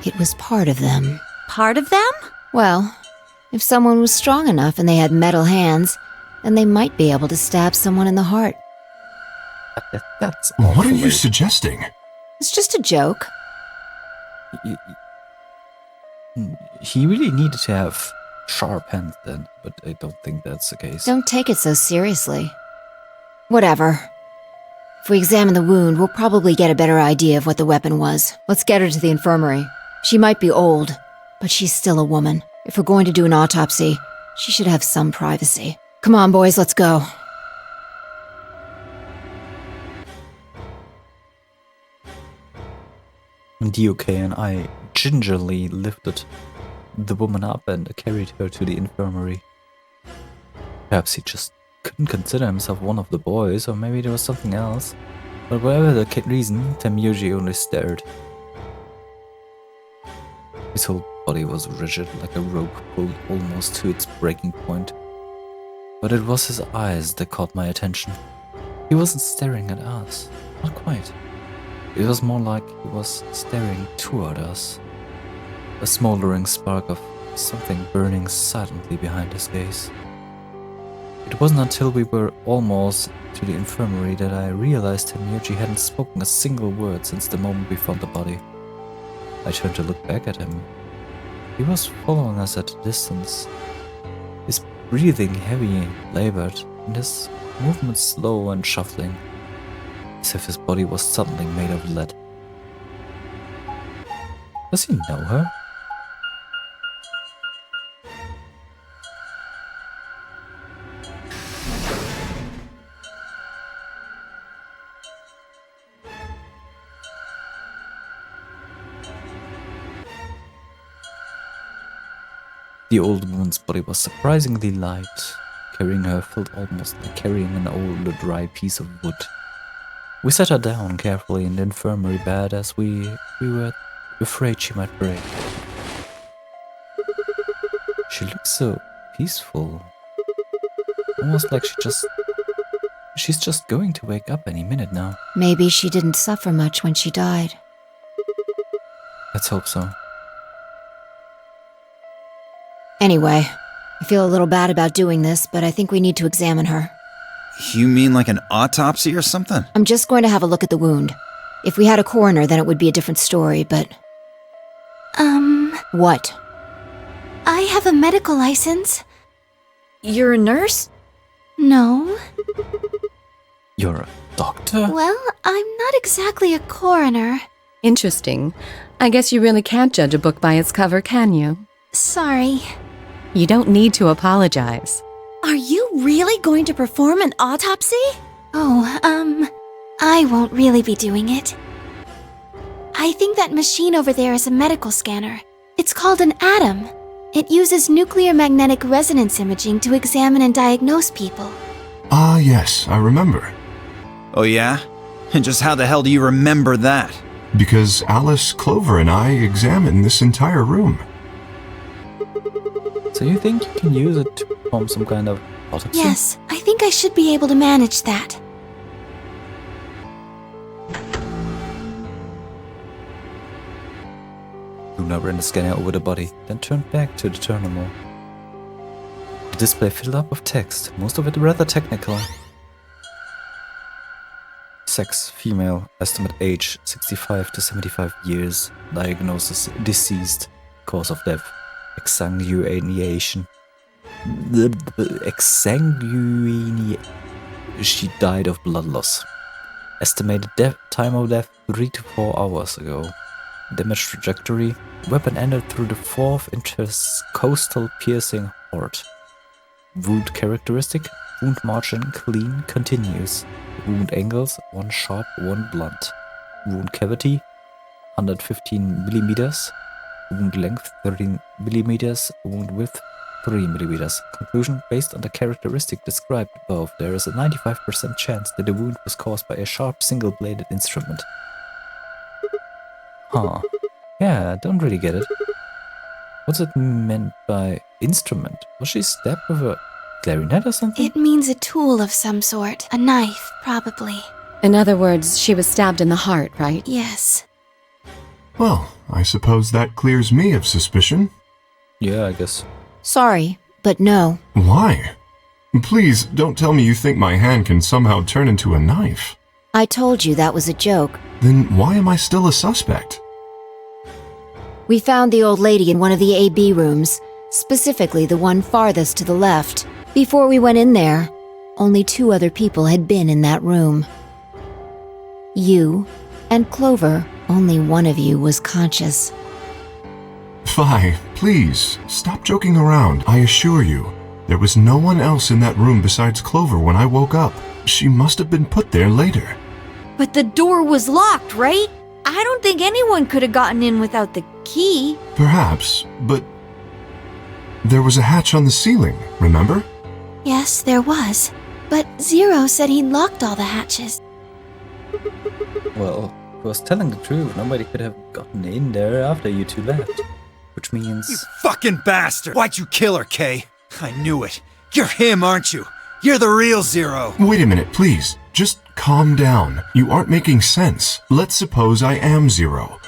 it was part of them. Part of them? Well, if someone was strong enough and they had metal hands, then they might be able to stab someone in the heart. That's What are you awfully- suggesting? It's just a joke. He really needed to have sharp hands then, but I don't think that's the case. Don't take it so seriously. Whatever. If we examine the wound, we'll probably get a better idea of what the weapon was. Let's get her to the infirmary. She might be old, but she's still a woman. If we're going to do an autopsy, she should have some privacy. Come on, boys, let's go. DOK and I gingerly lifted the woman up and carried her to the infirmary. Perhaps he just couldn't consider himself one of the boys, or maybe there was something else. But whatever the reason, Temyoji only stared. His whole body was rigid, like a rope pulled almost to its breaking point. But it was his eyes that caught my attention. He wasn't staring at us, not quite. It was more like he was staring toward us. A smoldering spark of something burning silently behind his gaze. It wasn't until we were almost to the infirmary that I realized Temyoji hadn't spoken a single word since the moment we found the body. I turned to look back at him. He was following us at a distance. His breathing heavy and labored, and his movements slow and shuffling, as if his body was suddenly made of lead. Does he know her? The old woman's body was surprisingly light. Carrying her felt almost like carrying an old, dry piece of wood. We set her down carefully in the infirmary bed as we were afraid she might break. She looked so peaceful. Almost like she's just going to wake up any minute now. Maybe she didn't suffer much when she died. Let's hope so. Anyway, I feel a little bad about doing this, but I think we need to examine her. You mean like an autopsy or something? I'm just going to have a look at the wound. If we had a coroner, then it would be a different story, but... What? I have a medical license. You're a nurse? No. You're a doctor? Well, I'm not exactly a coroner. Interesting. I guess you really can't judge a book by its cover, can you? Sorry. You don't need to apologize. Are you really going to perform an autopsy? Oh, I won't really be doing it. I think that machine over there is a medical scanner. It's called an ATOM. It uses nuclear magnetic resonance imaging to examine and diagnose people. Ah, yes, I remember. Oh yeah? And just how the hell do you remember that? Because Alice, Clover, and I examined this entire room. So you think you can use it to perform some kind of autopsy? Yes, I think I should be able to manage that. Luna ran the scanner over the body, then turned back to the terminal. display filled up with text, most of it rather technical. Sex, female, estimate age 65 to 75 years, diagnosis deceased, cause of death, exsanguination. She died of blood loss. Estimated time of death 3 to 4 hours ago. Damage trajectory, weapon entered through the fourth intercostal piercing heart. Wound characteristic, wound margin clean, continuous. Wound angles, 1 sharp, 1 blunt. Wound cavity, 115 millimeters. Wound length, 13 millimeters. Wound width, 3 millimeters. Conclusion, based on the characteristic described above, there is a 95% chance that the wound was caused by a sharp single-bladed instrument. Huh. Yeah, I don't really get it. What's it meant by instrument? Was she stabbed with a clarinet or something? It means a tool of some sort. A knife, probably. In other words, she was stabbed in the heart, right? Yes. Well, I suppose that clears me of suspicion. Yeah, I guess. Sorry, but no. Why? Please, don't tell me you think my hand can somehow turn into a knife. I told you that was a joke. Then why am I still a suspect? We found the old lady in one of the AB rooms, specifically the one farthest to the left. Before we went in there, only 2 other people had been in that room. You and Clover, only one of you was conscious. Phi, please, stop joking around. I assure you, there was no one else in that room besides Clover when I woke up. She must have been put there later. But the door was locked, right? I don't think anyone could have gotten in without the key. Perhaps, but there was a hatch on the ceiling, remember? Yes, there was. But Zero said he locked all the hatches. Well, if I was telling the truth, nobody could have gotten in there after you two left. Which means... You fucking bastard! Why'd you kill her, Kay? I knew it. You're him, aren't you? You're the real Zero. Wait a minute, please. Just calm down. You aren't making sense. Let's suppose I am Zero.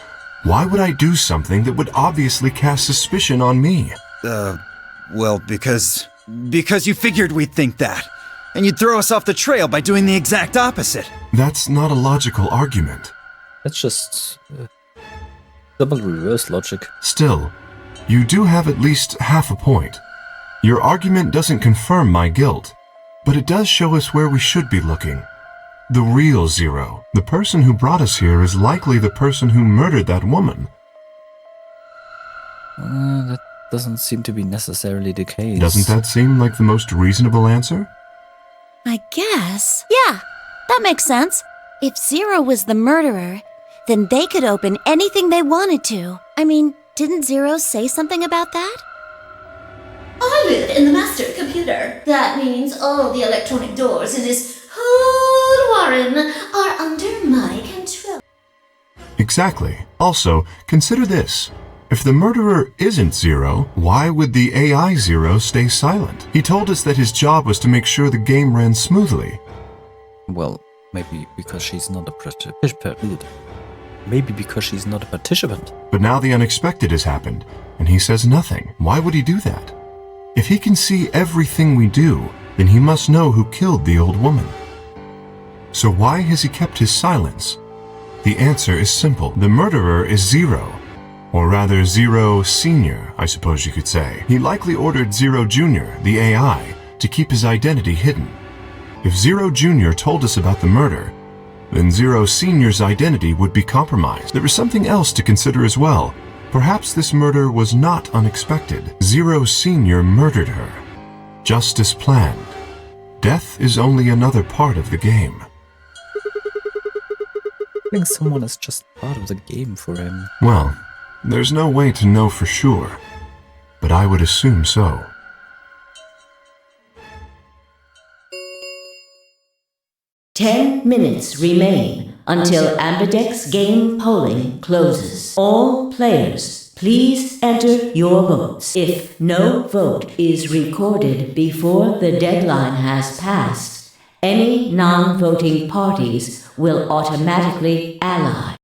Why would I do something that would obviously cast suspicion on me? Well, because you figured we'd think that. And you'd throw us off the trail by doing the exact opposite. That's not a logical argument. That's just... double reverse logic. Still, you do have at least half a point. Your argument doesn't confirm my guilt, but it does show us where we should be looking. The real Zero, the person who brought us here, is likely the person who murdered that woman. That doesn't seem to be necessarily the case. Doesn't that seem like the most reasonable answer? I guess. Yeah, that makes sense. If Zero was the murderer, then they could open anything they wanted to. I mean, didn't Zero say something about that? I live in the master computer. That means all the electronic doors in this whole warren are under my control. Exactly. Also, consider this. If the murderer isn't Zero, why would the AI Zero stay silent? He told us that his job was to make sure the game ran smoothly. Well, maybe because she's not a participant. Maybe because she's not a participant. But now the unexpected has happened, and he says nothing. Why would he do that? If he can see everything we do, then he must know who killed the old woman. So why has he kept his silence? The answer is simple. The murderer is Zero. Or rather, Zero Senior, I suppose you could say. He likely ordered Zero Junior, the AI, to keep his identity hidden. If Zero Junior told us about the murder, then Zero Senior's identity would be compromised. There is something else to consider as well. Perhaps this murder was not unexpected. Zero Senior murdered her, just as planned. Death is only another part of the game. I think someone is just part of the game for him. Well, there's no way to know for sure, but I would assume so. "10 minutes remain until Ambidex game polling closes. All players, please enter your votes. If no vote is recorded before the deadline has passed, any non-voting parties will automatically ally."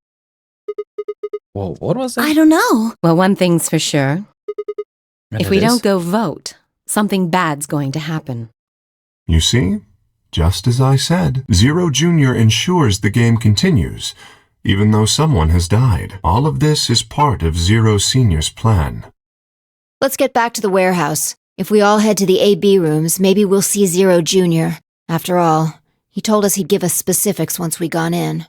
Whoa, what was that? I don't know. Well, one thing's for sure. And If it we is? don't go vote, Something bad's going to happen. You see? Just as I said, Zero Jr. ensures the game continues, even though someone has died. All of this is part of Zero Sr.'s plan. Let's get back to the warehouse. If we all head to the AB rooms, maybe we'll see Zero Jr. After all, he told us he'd give us specifics once we gone in.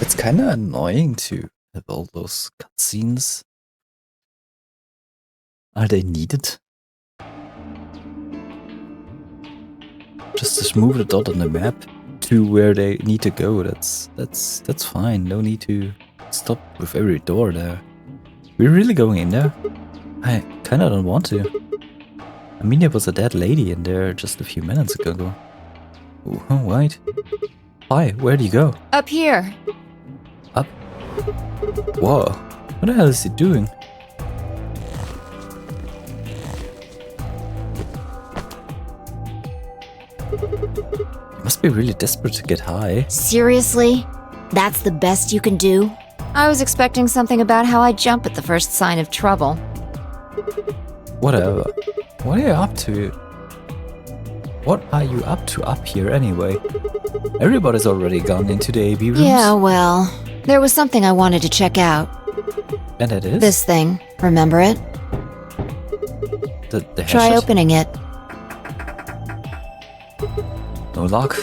It's kinda annoying to have all those cutscenes. Are they needed? Just to move the dot on the map to where they need to go, that's fine. No need to stop with every door there. We're really going in there? I kinda don't want to. I mean, there was a dead lady in there just a few minutes ago. Oh, wait. Hi, where do you go? Up here. Up? Whoa, what the hell is he doing? You must be really desperate to get high. Seriously? That's the best you can do? I was expecting something about how I jump at the first sign of trouble. Whatever. What are you up to? What are you up to up here anyway? Everybody's already gone into the AB rooms. Yeah, well, there was something I wanted to check out. And it is? This thing. Remember it? The Try headshot? opening it. No luck.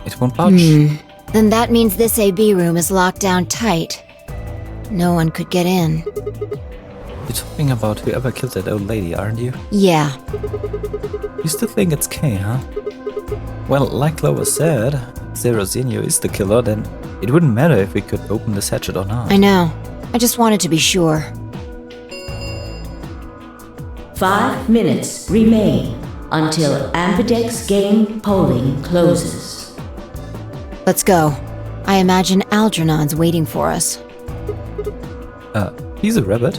It won't budge. Then that means this AB room is locked down tight. No one could get in. You're talking about whoever killed that old lady, aren't you? Yeah. You still think it's Kay, huh? Well, like Clover said, if Zero Senior is the killer, then it wouldn't matter if we could open this hatchet or not. I know. I just wanted to be sure. 5 minutes remain until Ambidex game polling closes. Let's go. I imagine Algernon's waiting for us. He's a rabbit.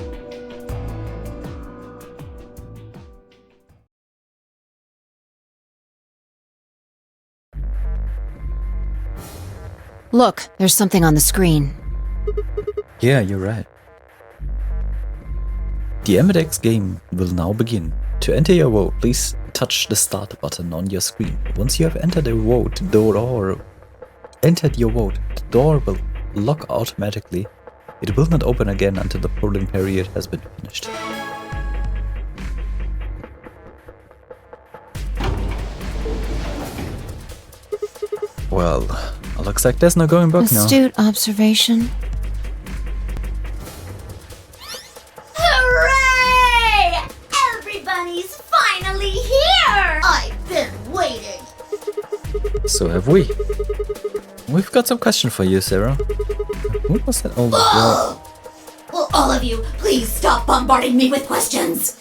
Look, there's something on the screen. Yeah, you're right. The Ambidex game will now begin. To enter your vote, please touch the start button on your screen. Once you have entered your vote, the door will lock automatically. It will not open again until the polling period has been finished. Well, looks like there's no going back now. Astute observation. Hooray! Everybody's finally here! I've been waiting. So have we. We've got some question for you, Sarah. Who was that old girl? Will all of you please stop bombarding me with questions?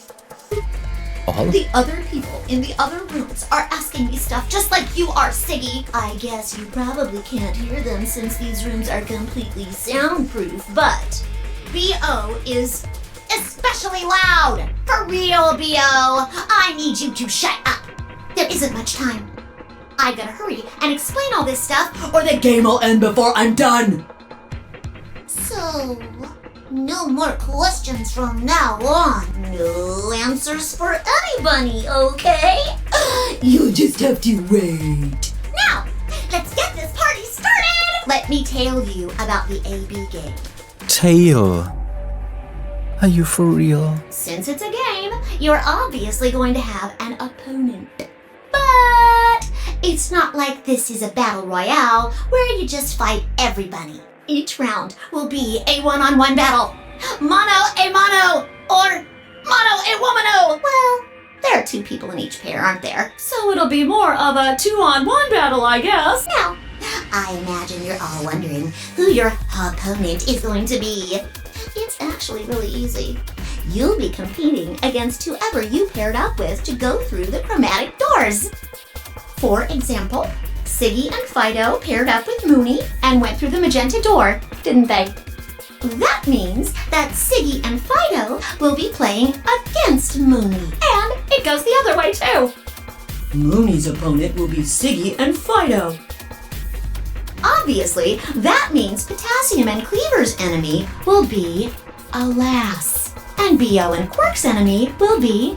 All? The other people in the other rooms are asking me stuff just like you are, Siggy. I guess you probably can't hear them since these rooms are completely soundproof, but B.O. is especially loud. For real, B.O. I need you to shut up. There isn't much time. I gotta hurry and explain all this stuff or the game will end before I'm done. So, no more questions from now on. No answers for anybody, okay? You'll just have to wait. Now, let's get this party started! Let me tell you about the AB game. Tail. Are you for real? Since it's a game, you're obviously going to have an opponent. But it's not like this is a battle royale where you just fight everybody. Each round will be a one-on-one battle. Mono a mono, or mono a womano. Well, there are 2 people in each pair, aren't there? So it'll be more of a 2-on-1 battle, I guess. Now, I imagine you're all wondering who your opponent is going to be. It's actually really easy. You'll be competing against whoever you paired up with to go through the chromatic doors. For example, Siggy and Fido paired up with Mooney and went through the magenta door, didn't they? That means that Siggy and Fido will be playing against Mooney. And it goes the other way too. Mooney's opponent will be Siggy and Fido. Obviously, that means Potassium and Cleaver's enemy will be a lass. And BO and Quark's enemy will be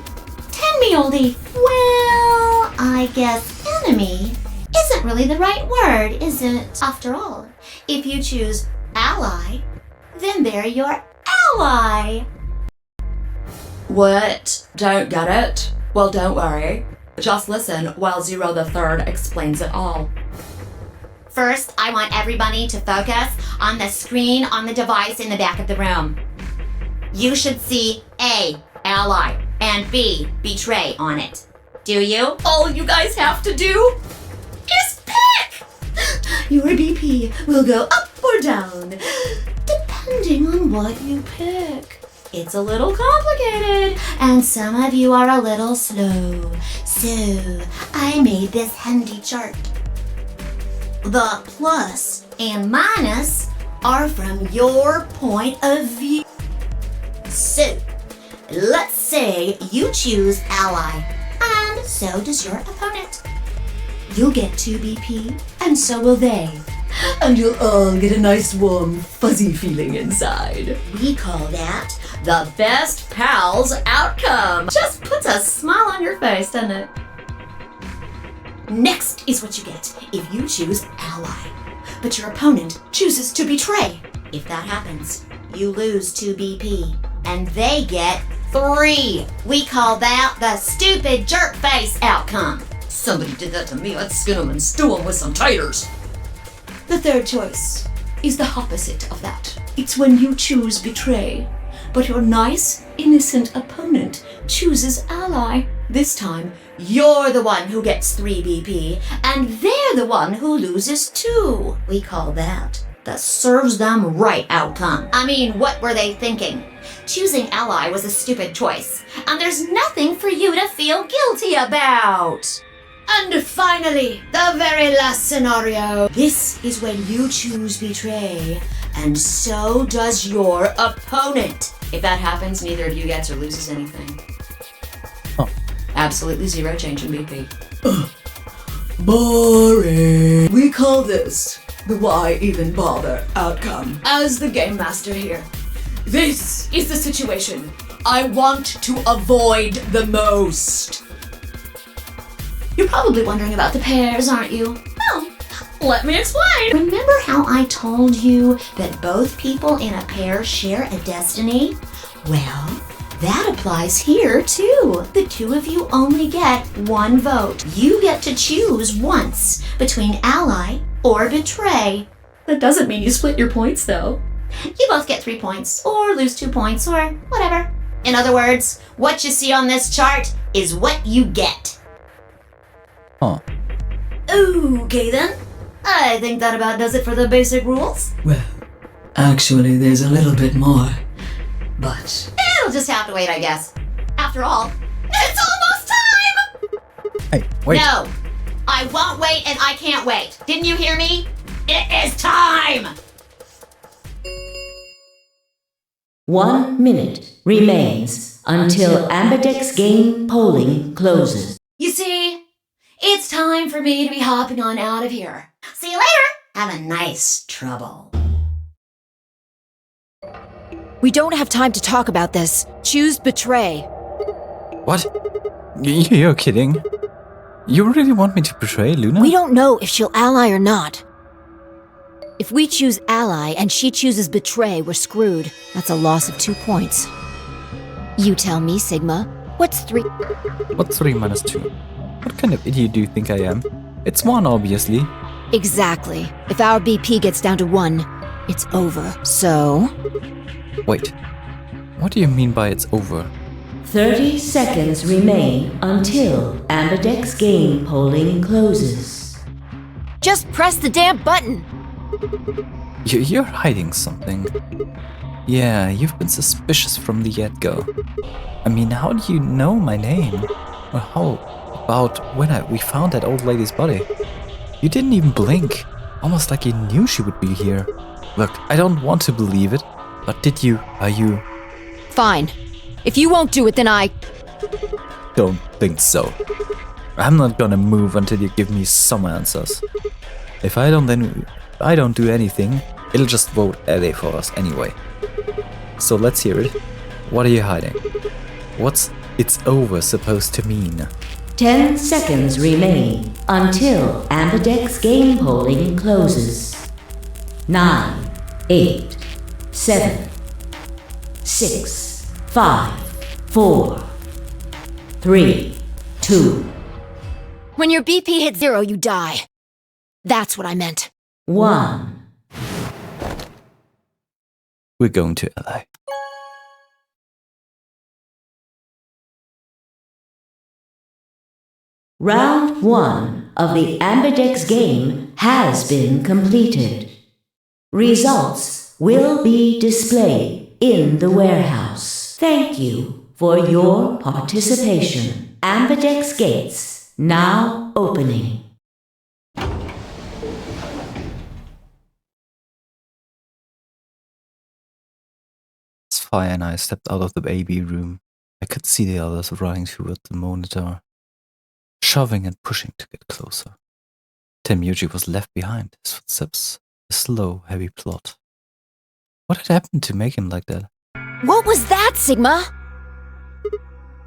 10-me-oldie. Well, I guess enemy isn't really the right word, is it? After all, if you choose ally, then they're your ally. What? Don't get it? Well, don't worry. Just listen while Zero the Third explains it all. First, I want everybody to focus on the screen on the device in the back of the room. You should see A, ally, and B, betray on it. Do you? All you guys have to do is pick! Your BP will go up or down, depending on what you pick. It's a little complicated, and some of you are a little slow. So, I made this handy chart. The plus and minus are from your point of view. So, let's say you choose ally, and so does your opponent. You'll get 2 BP, and so will they. And you'll all get a nice warm fuzzy feeling inside. We call that the best pals outcome. Just puts a smile on your face, doesn't it? Next is what you get if you choose ally, but your opponent chooses to betray. If that happens, you lose 2 BP, and they get 3. We call that the stupid jerk face outcome. Somebody did that to me, I'd skin them and stew them with some taters. The third choice is the opposite of that. It's when you choose betray, but your nice, innocent opponent chooses ally. This time, you're the one who gets 3 BP, and they're the one who loses 2. We call that the serves them right outcome. I mean, what were they thinking? Choosing ally was a stupid choice, and there's nothing for you to feel guilty about. And finally, the very last scenario. This is when you choose betray, and so does your opponent. If that happens, neither of you gets or loses anything. Oh. Absolutely zero change in BP. Boring. We call this the why even bother outcome. As the game master here, this is the situation I want to avoid the most. You're probably wondering about the pairs, aren't you? Well, let me explain. Remember how I told you that both people in a pair share a destiny? Well, that applies here too. The two of you only get 1 vote. You get to choose once between ally or betray. That doesn't mean you split your points though. You both get 3 points, or lose 2 points, or whatever. In other words, what you see on this chart is what you get. Huh. Okay then. I think that about does it for the basic rules. Well, actually, there's a little bit more. But it'll just have to wait, I guess. After all, it's almost time! Hey, wait. No, I won't wait and I can't wait. Didn't you hear me? It is time! 1 minute remains until Ambidex game polling closes. You see, it's time for me to be hopping on out of here. See you later! Have a nice trouble. We don't have time to talk about this. Choose betray. What? You're kidding? You really want me to betray Luna? We don't know if she'll ally or not. If we choose ally and she chooses betray, we're screwed. That's a loss of 2 points. You tell me, Sigma. What's 3? What's 3 minus 2? What kind of idiot do you think I am? It's 1, obviously. Exactly. If our BP gets down to 1, it's over. So... Wait. What do you mean by it's over? 30 seconds remain until Ambidex game polling closes. Just press the damn button! You're hiding something. Yeah, you've been suspicious from the get-go. I mean, how do you know my name? Or how about when we found that old lady's body? You didn't even blink. Almost like you knew she would be here. Look, I don't want to believe it, but are you... Fine. If you won't do it, then I... Don't think so. I'm not gonna move until you give me some answers. If I don't, then I don't do anything, it'll just vote LA for us anyway. So let's hear it. What are you hiding? What's "it's over" supposed to mean? 10 seconds remain until Ambidex game polling closes. 9, 8, 7, 6, 5, 4, 3, 2, When your BP hits 0, you die. That's what I meant. 1. We're going to LA. Round 1 of the Ambidex game has been completed. Results will be displayed in the warehouse. Thank you for your participation. Ambidex gates now opening. Phi and I stepped out of the AB room. I could see the others running toward the monitor, shoving and pushing to get closer. Temuji was left behind, his footsteps a slow, heavy plod. What had happened to make him like that? What was that, Sigma?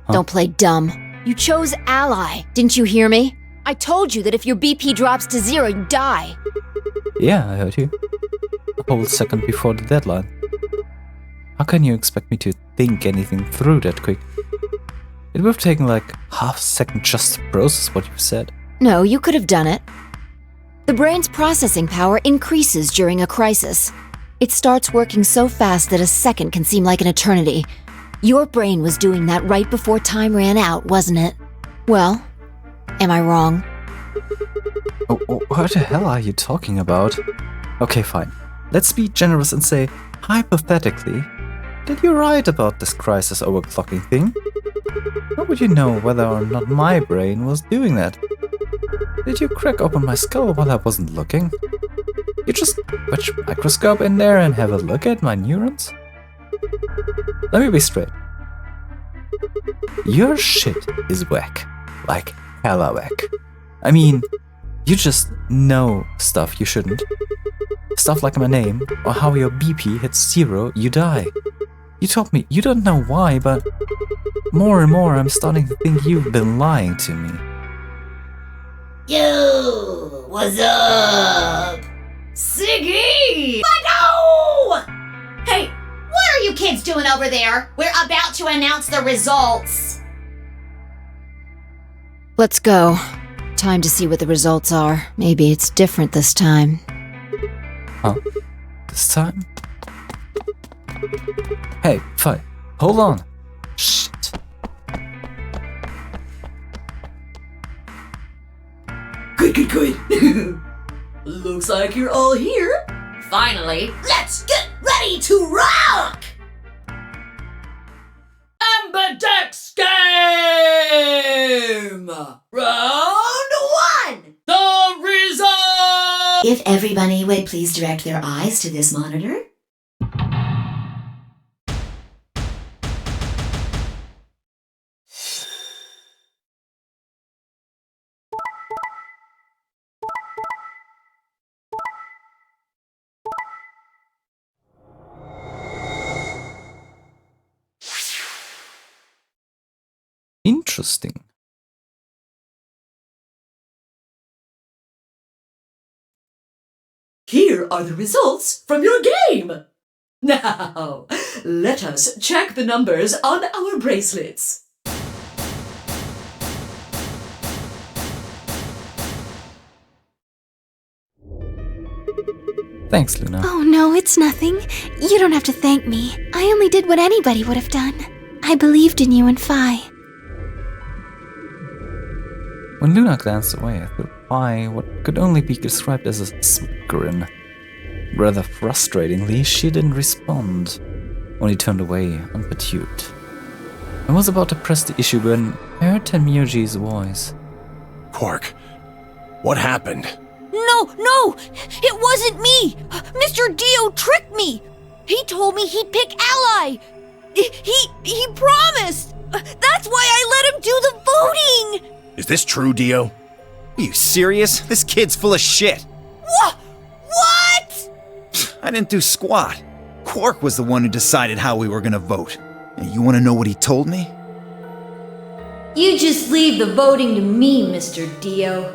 Huh? Don't play dumb. You chose ally. Didn't you hear me? I told you that if your BP drops to 0, you die. Yeah, I heard you. A whole second before the deadline. How can you expect me to think anything through that quick? It would have taken like half a second just to process what you said. No, you could have done it. The brain's processing power increases during a crisis. It starts working so fast that a second can seem like an eternity. Your brain was doing that right before time ran out, wasn't it? Well, am I wrong? Oh, what the hell are you talking about? Okay, fine. Let's be generous and say, hypothetically, that you're right about this crisis overclocking thing. How would you know whether or not my brain was doing that? Did you crack open my skull while I wasn't looking? You just put your microscope in there and have a look at my neurons? Let me be straight. Your shit is whack. Like hella whack. I mean, you just know stuff you shouldn't. Stuff like my name, or how your BP hits 0, you die. You told me you don't know why, but more and more I'm starting to think you've been lying to me. Yo, what's up? Siggy! Let go! Hey, what are you kids doing over there? We're about to announce the results. Let's go. Time to see what the results are. Maybe it's different this time. Huh? This time? Hey, Phi, hold on. Shit. Good. Looks like you're all here. Finally, let's get ready to rock! Ambidex Game! Round 1! The result! If everybody would please direct their eyes to this monitor. Interesting. Here are the results from your game. Now, let us check the numbers on our bracelets. Thanks, Luna. Oh no, it's nothing. You don't have to thank me. I only did what anybody would have done. I believed in you and Phi. When Luna glanced away, I threw Phi what could only be described as a grin. Rather frustratingly, she didn't respond, only turned away unperturbed. I was about to press the issue when I heard Temuji's voice. Quark, what happened? No! It wasn't me! Mr. Dio tricked me! He told me he'd pick Ally! He promised! That's why I let him do the voting! Is this true, Dio? Are you serious? This kid's full of shit. What? I didn't do squat. Quark was the one who decided how we were gonna vote. And you wanna know what he told me? You just leave the voting to me, Mr. Dio.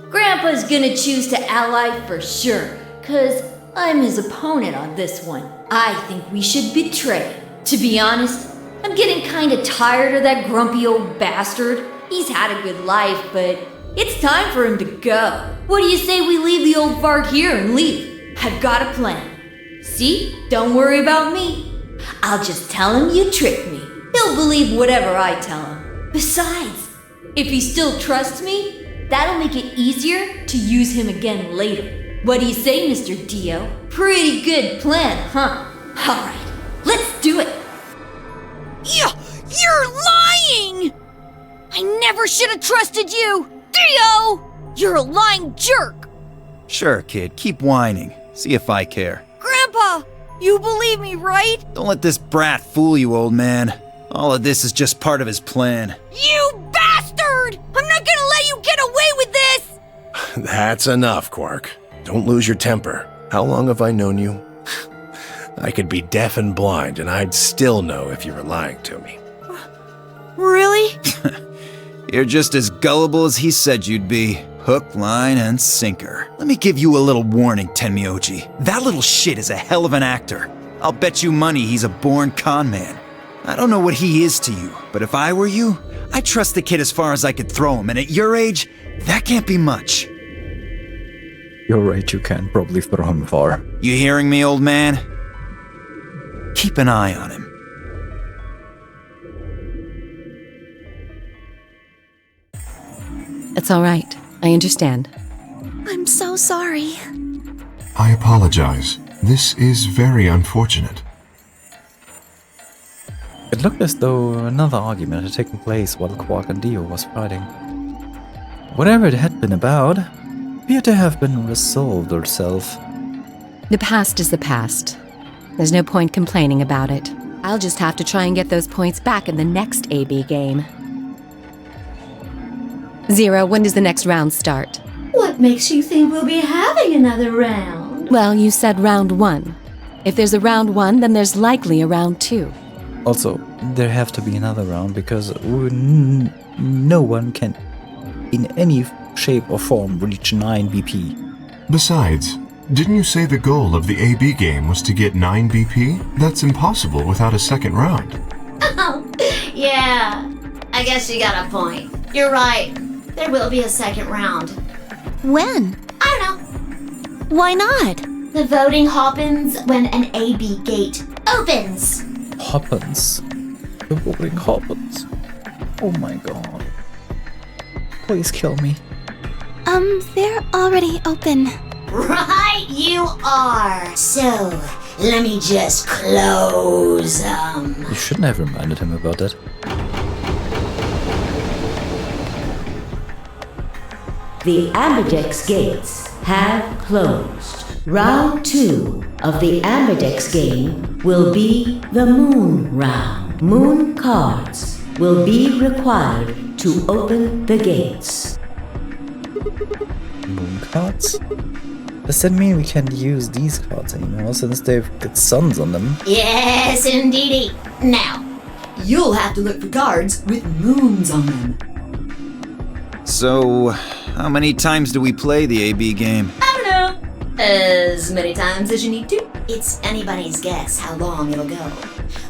Grandpa's gonna choose to ally for sure, 'cause I'm his opponent on this one. I think we should betray. To be honest, I'm getting kinda tired of that grumpy old bastard. He's had a good life, but it's time for him to go. What do you say we leave the old fart here and leave? I've got a plan. See? Don't worry about me. I'll just tell him you tricked me. He'll believe whatever I tell him. Besides, if he still trusts me, that'll make it easier to use him again later. What do you say, Mr. Dio? Pretty good plan, huh? Alright, let's do it. You're lying! I never should have trusted you! Dio! You're a lying jerk! Sure, kid, keep whining. See if I care. Grandpa, you believe me, right? Don't let this brat fool you, old man. All of this is just part of his plan. You bastard! I'm not gonna let you get away with this! That's enough, Quark. Don't lose your temper. How long have I known you? I could be deaf and blind, and I'd still know if you were lying to me. Really? You're just as gullible as he said you'd be. Hook, line, and sinker. Let me give you a little warning, Tenmyoji. That little shit is a hell of an actor. I'll bet you money he's a born con man. I don't know what he is to you, but if I were you, I'd trust the kid as far as I could throw him, and at your age, that can't be much. You're right, you can probably throw him far. You hearing me, old man? Keep an eye on him. It's all right. I understand. I'm so sorry. I apologize. This is very unfortunate. It looked as though another argument had taken place while Quark and Dio was fighting. Whatever it had been about, appeared to have been resolved itself. The past is the past. There's no point complaining about it. I'll just have to try and get those points back in the next AB game. Zero, when does the next round start? What makes you think we'll be having another round? Well, you said round 1. If there's a round 1, then there's likely a round 2. Also, there have to be another round because no one can in any shape or form reach 9 BP. Besides, didn't you say the goal of the AB game was to get 9 BP? That's impossible without a second round. Oh, yeah. I guess you got a point. You're right. There will be a second round. When? I don't know. Why not? The voting happens when an AB gate opens. Happens. The voting happens. Oh my god. Please kill me. They're already open. Right you are. So, let me just close them. You shouldn't have reminded him about that. The Ambidex gates have closed. Round 2 of the Ambidex game will be the Moon Round. Moon cards will be required to open the gates. Moon cards? Does that mean we can't use these cards anymore since they've got suns on them? Yes, indeedy. Now, you'll have to look for cards with moons on them. So, how many times do we play the AB game? I don't know. As many times as you need to. It's anybody's guess how long it'll go.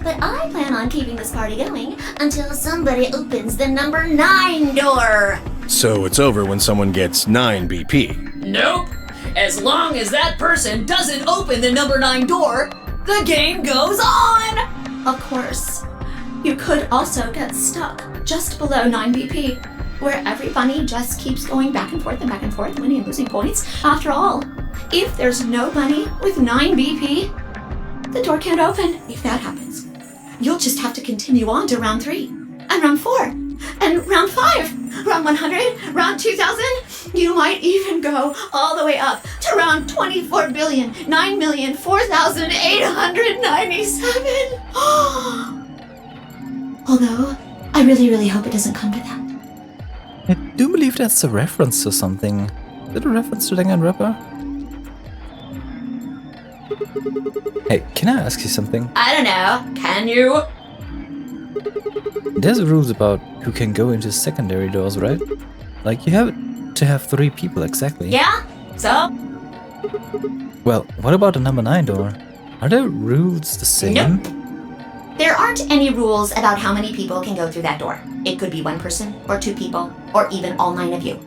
But I plan on keeping this party going until somebody opens the number 9 door. So it's over when someone gets 9 BP. Nope. As long as that person doesn't open the number 9 door, the game goes on! Of course. You could also get stuck just below 9 BP, where every bunny just keeps going back and forth, winning and losing points. After all, if there's no bunny with 9 BP, the door can't open. If that happens, you'll just have to continue on to round 3, and round 4, and round 5, round 100, round 2000. You might even go all the way up to round 24,9,004,897. Although, I really hope it doesn't come to that. I do believe that's a reference to something. Is it a reference to Danganronpa? Hey, can I ask you something? I don't know. Can you? There's rules about who can go into secondary doors, right? Like, you have to have 3 people exactly. Yeah? So? Well, what about the number 9 door? Are the rules the same? Nope. There aren't any rules about how many people can go through that door. It could be 1 person, or 2 people, or even all 9 of you.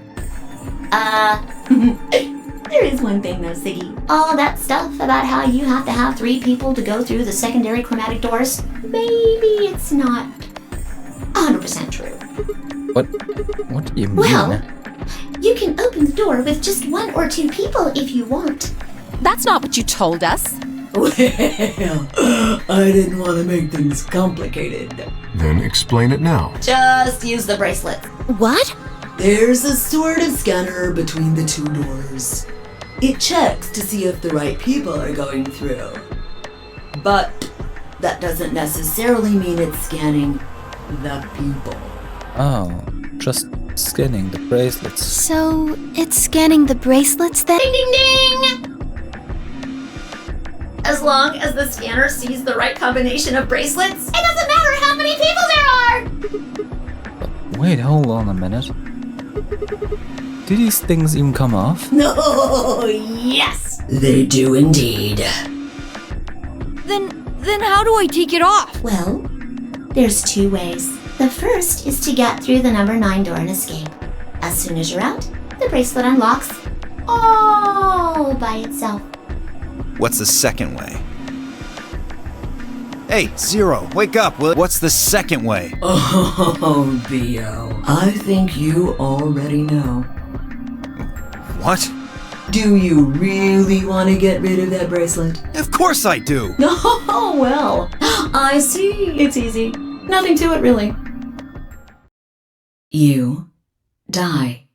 There is one thing though, Siggy. All that stuff about how you have to have 3 people to go through the secondary chromatic doors, maybe it's not 100% true. What do you mean? Well, you can open the door with just 1 or 2 people if you want. That's not what you told us. Well, I didn't want to make things complicated. Then explain it now. Just use the bracelet. What? There's a sort of scanner between the 2 doors. It checks to see if the right people are going through. But that doesn't necessarily mean it's scanning the people. Oh, just scanning the bracelets. So, it's scanning the bracelets then? Ding, ding, ding! As long as the scanner sees the right combination of bracelets, it doesn't matter how many people there are! Wait, hold on a minute. Do these things even come off? No, yes! They do indeed. Then how do I take it off? Well, there's 2 ways. The first is to get through the number 9 door and escape. As soon as you're out, the bracelet unlocks all by itself. What's the second way? Hey, Zero, wake up, will What's the second way? Oh, B.O. I think you already know. What? Do you really want to get rid of that bracelet? Of course I do! Oh, well. I see. It's easy. Nothing to it, really. You die.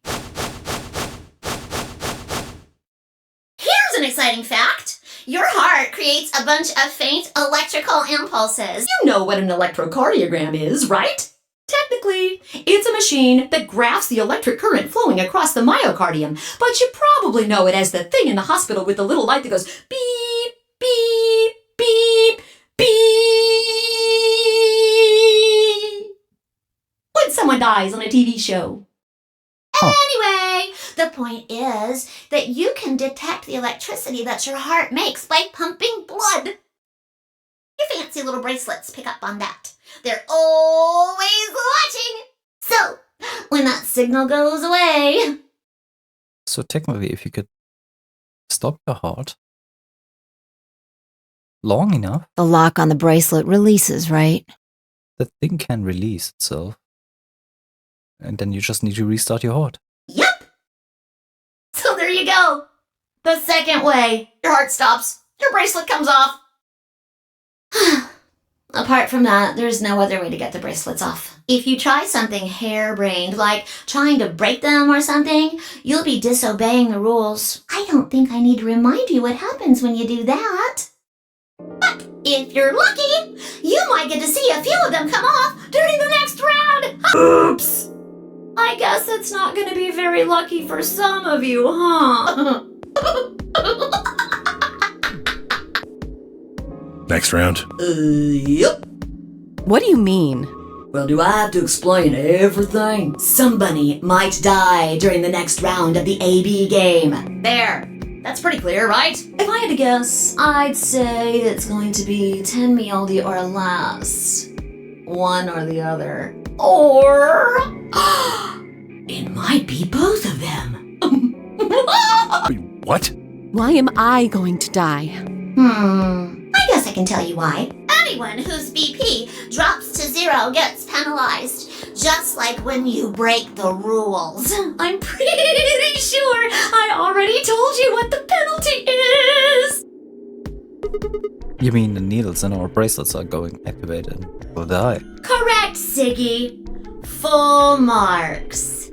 Here's an exciting fact. Your heart creates a bunch of faint electrical impulses. You know what an electrocardiogram is, right? Technically, it's a machine that graphs the electric current flowing across the myocardium, but you probably know it as the thing in the hospital with the little light that goes beep, beep, beep, beep when someone dies on a TV show. Anyway, the point is that you can detect the electricity that your heart makes by pumping blood. Your fancy little bracelets pick up on that. They're always watching. So, when that signal goes away... So technically, if you could stop your heart long enough, The lock on the bracelet releases, right? the thing can release itself. And then you just need to restart your heart. Yep. So there you go. The second way. Your heart stops. Your bracelet comes off. Apart from that, there's no other way to get the bracelets off. If you try something harebrained, like trying to break them or something, you'll be disobeying the rules. I don't think I need to remind you what happens when you do that. But if you're lucky, you might get to see a few of them come off during the next round. Oops! I guess it's not going to be very lucky for some of you, huh? Next round. Yep. What do you mean? Well, do I have to explain everything? Somebody might die during the next round of the AB game. There. That's pretty clear, right? If I had to guess, I'd say it's going to be 10 mealdy or less. One or the other. Or... it might be both of them. What? Why am I going to die? I guess I can tell you why. Anyone whose BP drops to 0 gets penalized, just like when you break the rules. I'm pretty sure I already told you what the penalty is! You mean the needles in our bracelets are going activated and we'll die? Correct, Siggy. Full marks.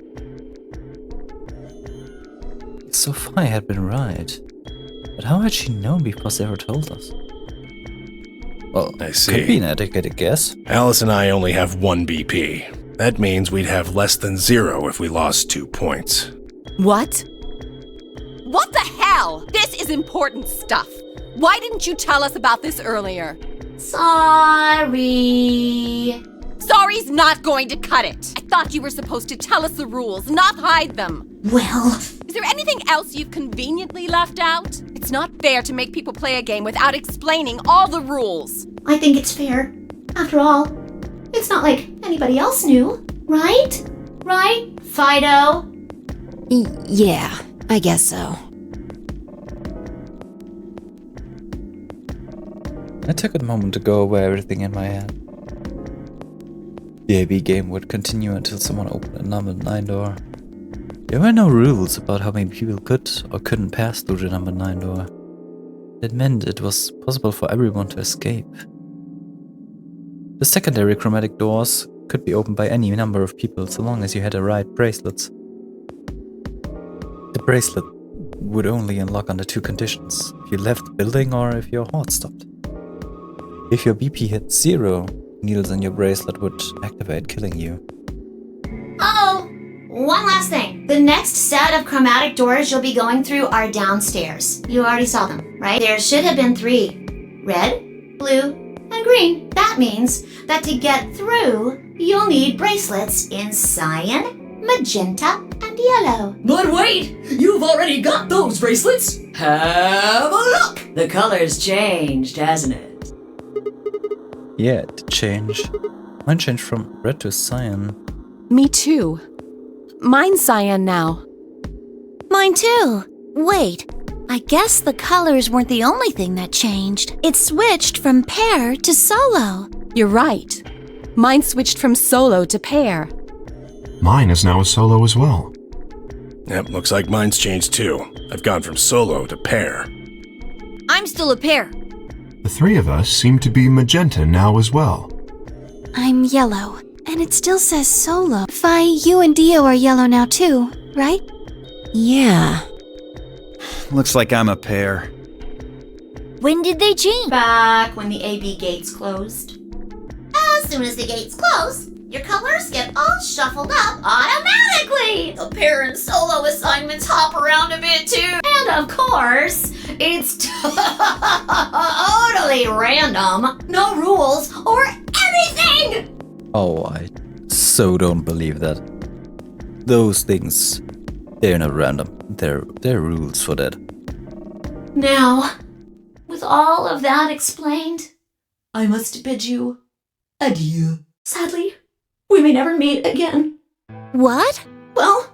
So Phi had been right. But how had she known before Sarah told us? Well, I see. could be an educated guess. Alice and I only have 1 BP. That means we'd have less than 0 if we lost 2 points. What? What the hell? This is important stuff. Why didn't you tell us about this earlier? Sorry. Sorry's not going to cut it. I thought you were supposed to tell us the rules, not hide them. Well, is there anything else you've conveniently left out? It's not fair to make people play a game without explaining all the rules. I think it's fair. After all, it's not like anybody else knew, right? Right, Fido? Yeah, I guess so. I took a moment to go over everything in my head. The AB game would continue until someone opened a number 9 door. There were no rules about how many people could or couldn't pass through the number 9 door. That meant it was possible for everyone to escape. The secondary chromatic doors could be opened by any number of people so long as you had the right bracelets. The bracelet would only unlock under 2 conditions: if you left the building or if your heart stopped. If your BP hit 0, needles in your bracelet would activate, killing you. Oh, one last thing. The next set of chromatic doors you'll be going through are downstairs. You already saw them, right? There should have been 3. Red, blue, and green. That means that to get through, you'll need bracelets in cyan, magenta, and yellow. But wait! You've already got those bracelets! Have a look! The color's changed, hasn't it? Yeah, it did change. Mine changed from red to cyan. Me too. Mine's cyan now. Mine too. Wait, I guess the colors weren't the only thing that changed. It switched from pair to solo. You're right. Mine switched from solo to pair. Mine is now a solo as well. Yep, looks like mine's changed too. I've gone from solo to pair. I'm still a pair. The 3 of us seem to be magenta now as well. I'm yellow, and it still says solo. Phi, you and Dio are yellow now too, right? Yeah. Looks like I'm a pair. When did they change? Back when the AB gates closed. As soon as the gates close, your colors get all shuffled up automatically. The pair and solo assignments hop around a bit too. And of course, it's totally random. No rules or anything. Oh, I so don't believe that. Those things, they're not random. There are rules for that. Now, with all of that explained, I must bid you adieu. Sadly, we may never meet again. What? Well,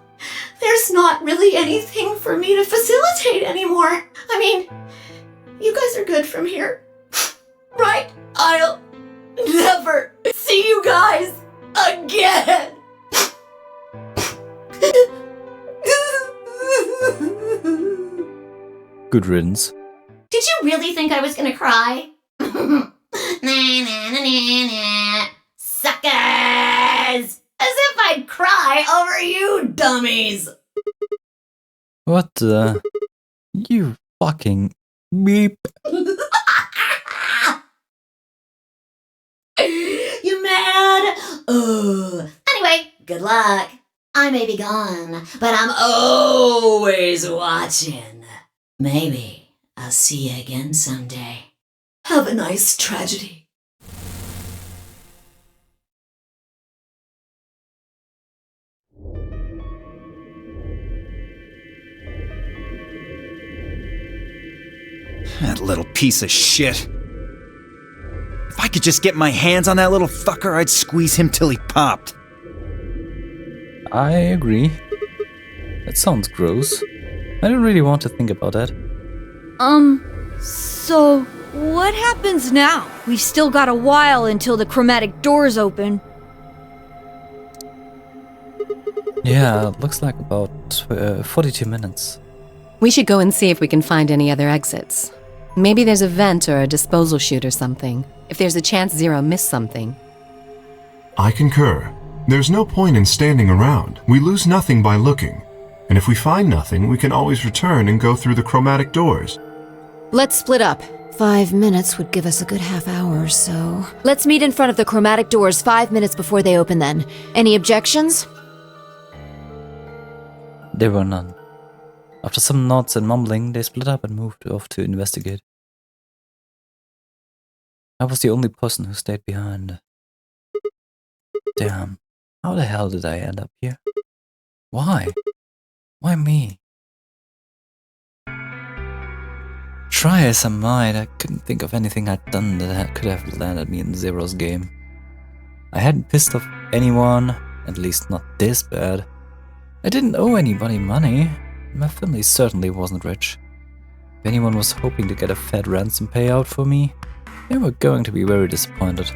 there's not really anything for me to facilitate anymore. I mean, you guys are good from here, right? I'll never see you guys again. Good riddance. Did you really think I was gonna cry? Nah, nah, nah, nah, nah. Suckers! As if I'd cry over you dummies! What the? You fucking beep. You mad? Anyway, good luck. I may be gone, but I'm always watching. Maybe I'll see you again someday. Have a nice tragedy. That little piece of shit. If I could just get my hands on that little fucker, I'd squeeze him till he popped. I agree. That sounds gross. I don't really want to think about that. So what happens now? We've still got a while until the chromatic doors open. Yeah, looks like about 42 minutes. We should go and see if we can find any other exits. Maybe there's a vent or a disposal chute or something. If there's a chance Zero missed something. I concur. There's no point in standing around. We lose nothing by looking. And if we find nothing, we can always return and go through the chromatic doors. Let's split up. 5 minutes would give us a good half hour or so. Let's meet in front of the chromatic doors 5 minutes before they open then. Any objections? There were none. After some nods and mumbling, they split up and moved off to investigate. I was the only person who stayed behind. Damn, how the hell did I end up here? Why? Why me? Try as I might, I couldn't think of anything I'd done that could have landed me in Zero's game. I hadn't pissed off anyone, at least not this bad. I didn't owe anybody money. My family certainly wasn't rich. If anyone was hoping to get a fat ransom payout for me, they were going to be very disappointed.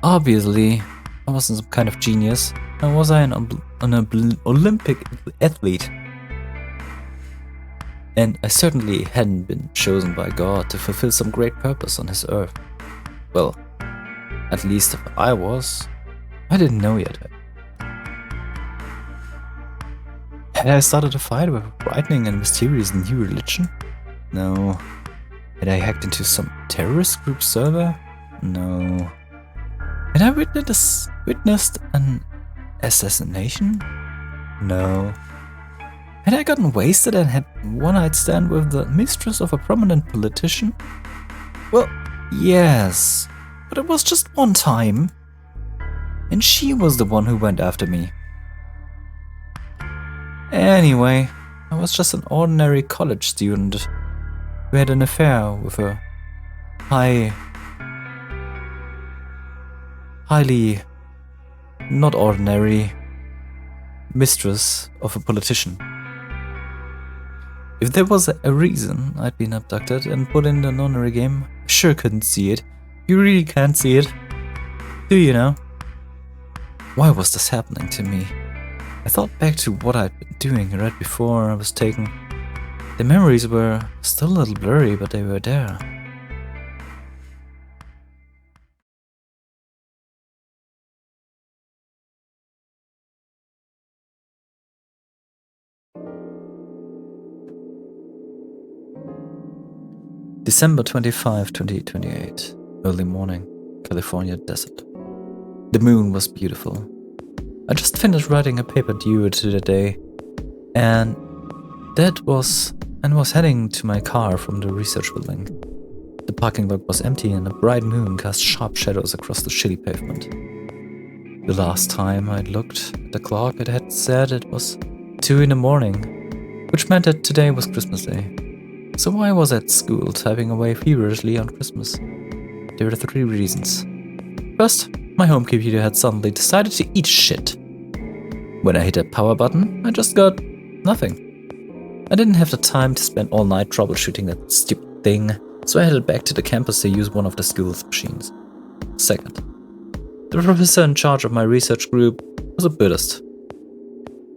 Obviously, I wasn't some kind of genius, nor was I an Olympic athlete. And I certainly hadn't been chosen by God to fulfill some great purpose on his earth. Well, at least if I was, I didn't know yet. Had I started a fight with a frightening and mysterious new religion? No. Had I hacked into some terrorist group server? No. Had I witnessed an assassination? No. Had I gotten wasted and had one night stand with the mistress of a prominent politician? Well, yes, but it was just one time. And she was the one who went after me. Anyway, I was just an ordinary college student who had an affair with a highly not ordinary mistress of a politician. If there was a reason I'd been abducted and put in the Nonary Game, I sure couldn't see it. You really can't see it. Do you know? Why was this happening to me? I thought back to what I'd been doing right before I was taken. The memories were still a little blurry, but they were there. December 25, 2028. Early morning, California desert. The moon was beautiful. I just finished writing a paper due to the day, and was heading to my car from the research building. The parking lot was empty and a bright moon cast sharp shadows across the shitty pavement. The last time I'd looked at the clock, it had said it was 2 in the morning, which meant that today was Christmas Day. So I was at school typing away feverishly on Christmas. There were 3 reasons. First, my home computer had suddenly decided to eat shit. When I hit that power button, I just got nothing. I didn't have the time to spend all night troubleshooting that stupid thing, so I headed back to the campus to use one of the school's machines. Second, the professor in charge of my research group was a Buddhist.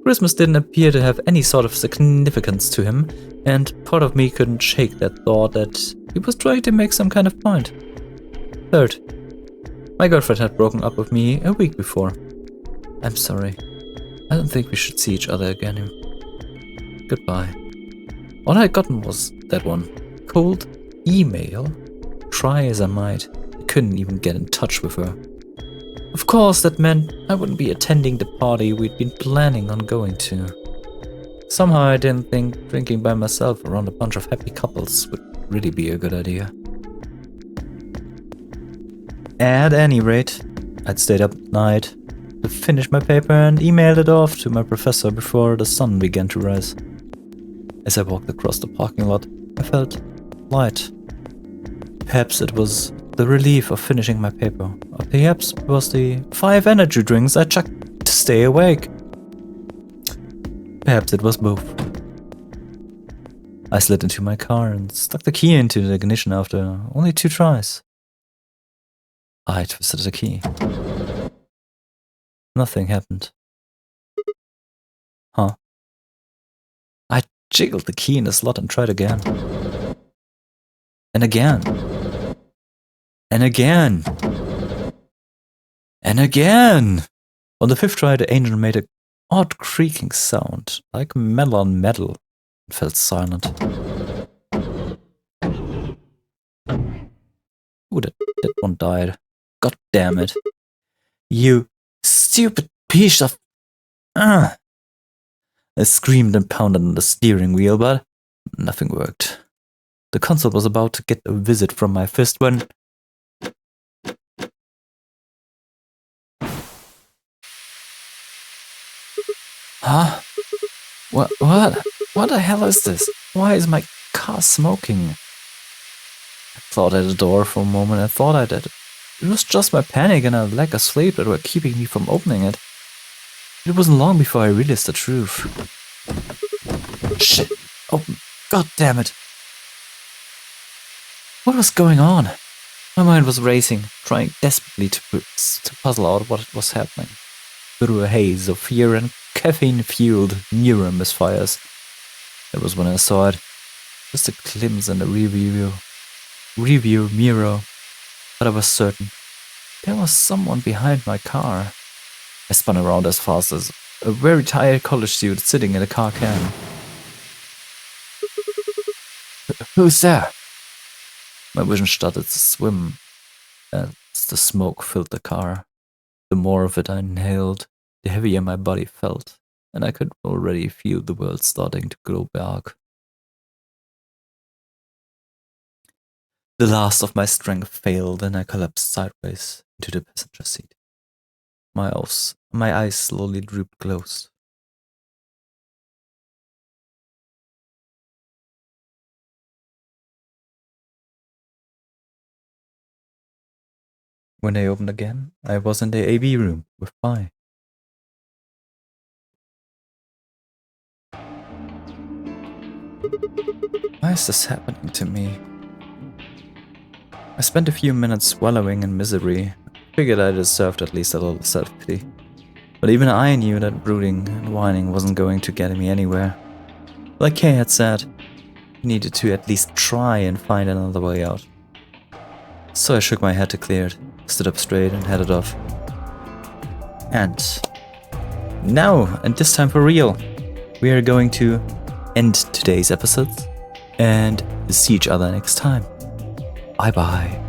Christmas didn't appear to have any sort of significance to him, and part of me couldn't shake that thought that he was trying to make some kind of point. Third, my girlfriend had broken up with me a week before. I'm sorry. I don't think we should see each other again. Goodbye. All I'd gotten was that one cold email. Try as I might, I couldn't even get in touch with her. Of course, that meant I wouldn't be attending the party we'd been planning on going to. Somehow I didn't think drinking by myself around a bunch of happy couples would really be a good idea. At any rate, I'd stayed up at night to finish my paper and emailed it off to my professor before the sun began to rise. As I walked across the parking lot, I felt light. Perhaps it was the relief of finishing my paper, or perhaps it was the 5 energy drinks I chugged to stay awake. Perhaps it was both. I slid into my car and stuck the key into the ignition after only 2 tries. I twisted the key. Nothing happened. Huh? I jiggled the key in the slot and tried again. And again. And again. And again! On the 5th try, the engine made an odd creaking sound, like metal on metal, and fell silent. Ooh, that one died. God damn it. You stupid piece of... I screamed and pounded on the steering wheel, but nothing worked. The console was about to get a visit from my fist when Huh? What the hell is this? Why is my car smoking? I thought at the door for a moment. I thought I did. It was just my panic and a lack of sleep that were keeping me from opening it. It wasn't long before I realized the truth. Shit! Open! God damn it! What was going on? My mind was racing, trying desperately to puzzle out what was happening. Through a haze of fear and caffeine-fueled neuron misfires. That was when I saw it. Just a glimpse in the rearview mirror. But I was certain. There was someone behind my car. I spun around as fast as a very tired college student sitting in a car can. Who's there? My vision started to swim as the smoke filled the car. The more of it I inhaled, the heavier my body felt, and I could already feel the world starting to grow dark. The last of my strength failed and I collapsed sideways into the passenger seat. My eyes slowly drooped closed. When I opened again, I was in the AV room with Phi. Why is this happening to me? I spent a few minutes wallowing in misery. Figured I deserved at least a little self-pity. But even I knew that brooding and whining wasn't going to get me anywhere. Like Kay had said, I needed to at least try and find another way out. So I shook my head to clear it, stood up straight and headed off. And now, and this time for real, we are going to end today's episode and see each other next time. Bye bye.